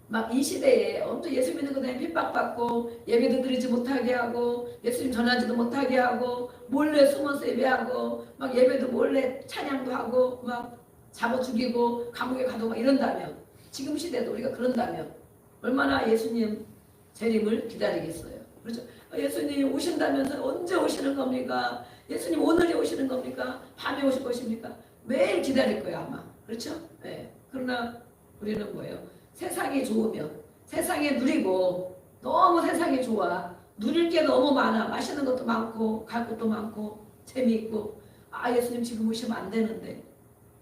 S1: 막 이 시대에 엄청 예수 믿는 것 때문에 핍박받고 예배도 드리지 못하게 하고 예수님 전하지도 못하게 하고 몰래 숨어서 예배하고 막 예배도 몰래 찬양도 하고 막 잡아 죽이고 감옥에 가도 막 이런다면 지금 시대도 우리가 그런다면 얼마나 예수님 재림을 기다리겠어요. 그렇죠? 예수님 오신다면서 언제 오시는 겁니까? 예수님 오늘이 오시는 겁니까? 밤에 오실 것입니까? 매일 기다릴 거예요 아마. 그렇죠? 네. 그러나 우리는 뭐예요? 세상이 좋으면 세상에 누리고 너무 세상이 좋아 누릴 게 너무 많아 맛있는 것도 많고 갈 것도 많고 재미있고 아 예수님 지금 오시면 안 되는데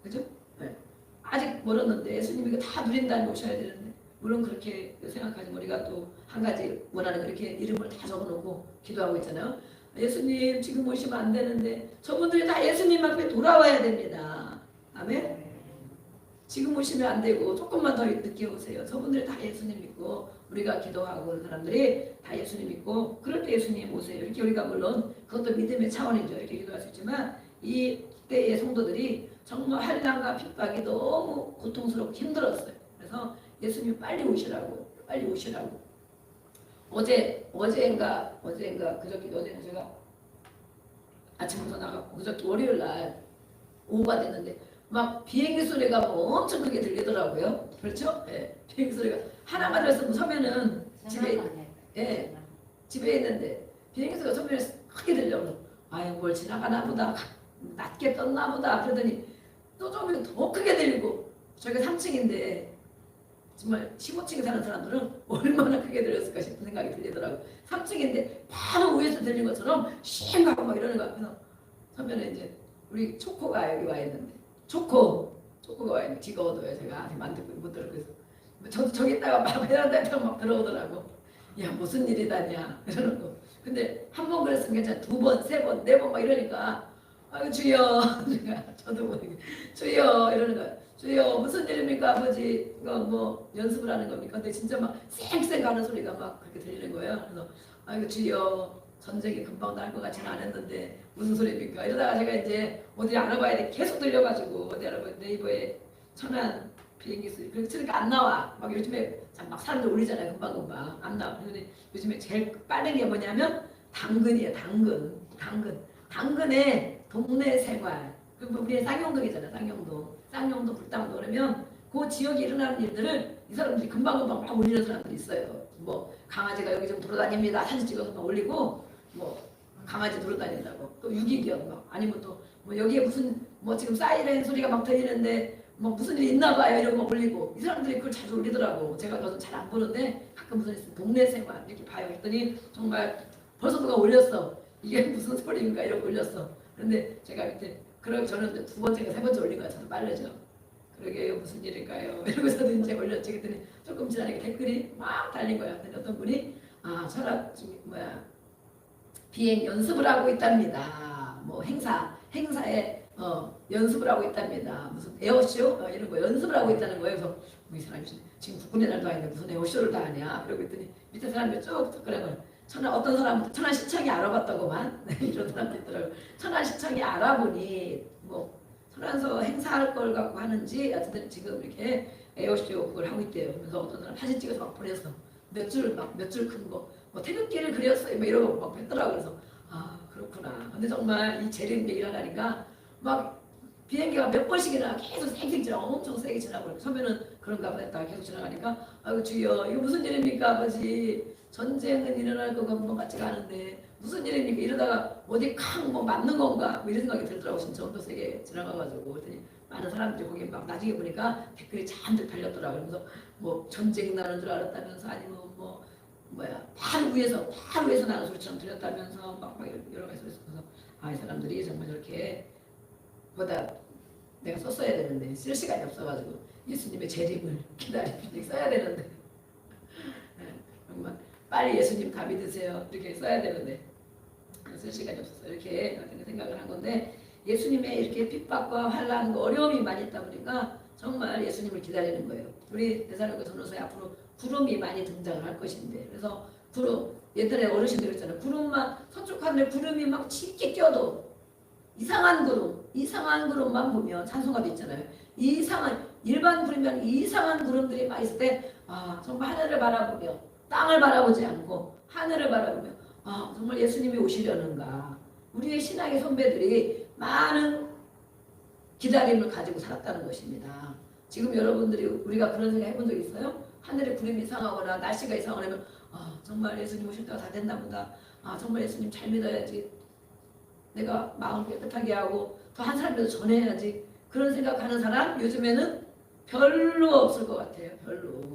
S1: 그죠? 네. 아직 멀었는데 예수님 이거 다 누린 다음에 오셔야 되는데 물론 그렇게 생각하지만 우리가 또 한 가지 원하는 그렇게 이름을 다 적어놓고 기도하고 있잖아요. 예수님 지금 오시면 안 되는데 저분들이 다 예수님 앞에 돌아와야 됩니다. 아멘? 지금 오시면 안 되고 조금만 더 늦게 오세요. 저분들이 다 예수님 믿고 우리가 기도하고 그런 사람들이 다 예수님 믿고 그럴 때 예수님 오세요. 이렇게 우리가 물론 그것도 믿음의 차원이죠. 이렇게 기도할 수 있지만 이 때의 성도들이 정말 환난과 핍박이 너무 고통스럽고 힘들었어요. 그래서 예수님 빨리 오시라고 빨리 오시라고 어제인가 그저께 어제는 제가 아침부터 나갔고 그저께 월요일 날 오후가 됐는데 막 비행기 소리가 뭐 엄청 크게 들리더라고요. 그렇죠? 예, 비행기 소리가 하나만 해서 서면은 집에 있는데 비행기 소리가 서면에 크게 들려서 아유 뭘 지나가나 보다 낮게 떴나 보다 그러더니 또 좀 더 크게 들리고 저희가 3층인데 정말 15층에 사는 사람들은 얼마나 크게 들렸을까 싶은 생각이 들리더라고요. 3층인데 바로 위에서 들린 것처럼 쉥하고 막 이러는 거야. 그래서 서면에 이제 우리 초코가 여기 와 있는데 초코가 와 있는데 지가 얻어요. 제가 아직 만들고 못 들어 그래서 저도 저기 있다가 막 베란다에 막 들어오더라고. 야 무슨 일이다냐 이러는 거. 근데 한 번 그랬으면 괜찮아. 2번, 3번, 4번 막 이러니까 아유 주여 저도 모르게 주여 이러는 거야. 주여 무슨 일입니까 아버지 이거 뭐 연습을 하는 겁니까? 근데 진짜 막 쌩쌩 가는 소리가 막 그렇게 들리는 거예요. 그래서 아이고 주여 전쟁이 금방 날 것 같지는 않았는데 무슨 소리입니까? 이러다가 제가 이제 어디 알아봐야 돼 계속 들려가지고 어디 알아봐야 네이버에 천안 비행기 소리 그러니까 안 나와. 막 요즘에 막 사람들 올리잖아요. 금방금방 안 나와. 그런데 요즘에 제일 빠른 게 뭐냐면 당근이에요. 당근의 동네 생활. 그 우리의 쌍용동이잖아요. 쌍용동 불당도 그러면 그 지역에 일어나는 일들을 이 사람들이 금방금방 막 올리는 사람들이 있어요. 뭐 강아지가 여기 좀 돌아다닙니다. 사진 찍어서 막 올리고 뭐 강아지 돌아다닌다고 또 유기견 막 아니면 또 뭐 여기에 무슨 뭐 지금 사이렌 소리가 막 들리는데 뭐 무슨 일이 있나 봐요 이런 거 올리고 이 사람들이 그걸 자주 올리더라고. 제가 저도 잘 안 보는데 가끔 무슨 있으면 동네 생활 이렇게 봐요. 했더니 정말 벌써 누가 올렸어. 이게 무슨 소리인가 이러고 올렸어. 그런데 제가 밑에 그러고 저는 2번째가 3번째 올린 거야. 저도 빨래죠. 그러게요 무슨 일일까요? 이러고서도 이제 올렸지. 그랬더니 조금 지나니까 댓글이 막 달린 거야. 근데 어떤 분이 철학 비행 연습을 하고 있답니다. 뭐 행사에 연습을 하고 있답니다. 무슨 에어쇼 이런 거 연습을 하고 있다는 거예요. 그래서 이 사람이 지금 국군의 날도 아닌데 무슨 에어쇼를 다 하냐? 그러고 있더니 밑에 사람이 쭉 그래. 어떤 사람은 천안 시청이 알아봤다고만 이런 사람도 있더라고요. 천안 시청이 알아보니 뭐 천안서 행사할 걸 갖고 하는지 하여튼 지금 이렇게 에어쇼 그걸 하고 있대요. 그래서 어떤 사람 사진 찍어서 막 보냈어. 몇 줄 큰 거. 뭐 태극기를 그렸어요. 뭐 이러고 막 했더라고요. 그래서 그렇구나. 근데 정말 이 재림 얘기를 하니까 막 비행기가 몇 번씩이나 계속 쌩쌩 지나고 엄청 세게 지나고 처음에는 그런가 보다 계속 지나가니까 아이고 주여 이거 무슨 일입니까 아버지 전쟁은 일어날 것 같지가 않은데 무슨 일입니까 이러다가 어디 캉 뭐 맞는 건가 뭐 이런 생각이 들더라고. 진짜 엄청 세게 지나가가지고 그랬더니 많은 사람들이 거기 막 나중에 보니까 댓글이 잔뜩 달렸더라고요. 그래서 뭐 전쟁 나는 줄 알았다면서 아니면 바로 위에서 나는 소리처럼 들렸다면서 막 여러 가지 소리 있어서 이 사람들이 정말 저렇게 보다 내가 썼어야 되는데 쓸 시간이 없어가지고 예수님의 재림을 기다리고 써야 되는데 정말 빨리 예수님 다 믿으세요 이렇게 써야 되는데 쓸 시간이 없어서 이렇게 생각을 한 건데 예수님의 이렇게 핍박과 환난 어려움이 많이 있다 보니까 정말 예수님을 기다리는 거예요. 우리 데살로니가 전후서에 앞으로 구름이 많이 등장을 할 것인데 그래서 예전에 어르신들 있잖아요. 구름만 서쪽 하늘에 구름이 막 짙게 껴도 이상한 구름만 보면 찬송가도 있잖아요. 이상한 일반 구름이 아니라 이상한 구름들이 막 있을 때 정말 하늘을 바라보며 땅을 바라보지 않고 하늘을 바라보며 정말 예수님이 오시려는가. 우리의 신앙의 선배들이 많은 기다림을 가지고 살았다는 것입니다. 지금 여러분들이 우리가 그런 생각 해본 적 있어요? 하늘에 구름이 이상하거나 날씨가 이상하면 정말 예수님 오실 때가 다 됐나 보다. 정말 예수님 잘 믿어야지. 내가 마음 깨끗하게 하고 더 한 사람이라도 전해야지. 그런 생각하는 사람 요즘에는 별로 없을 것 같아요. 별로.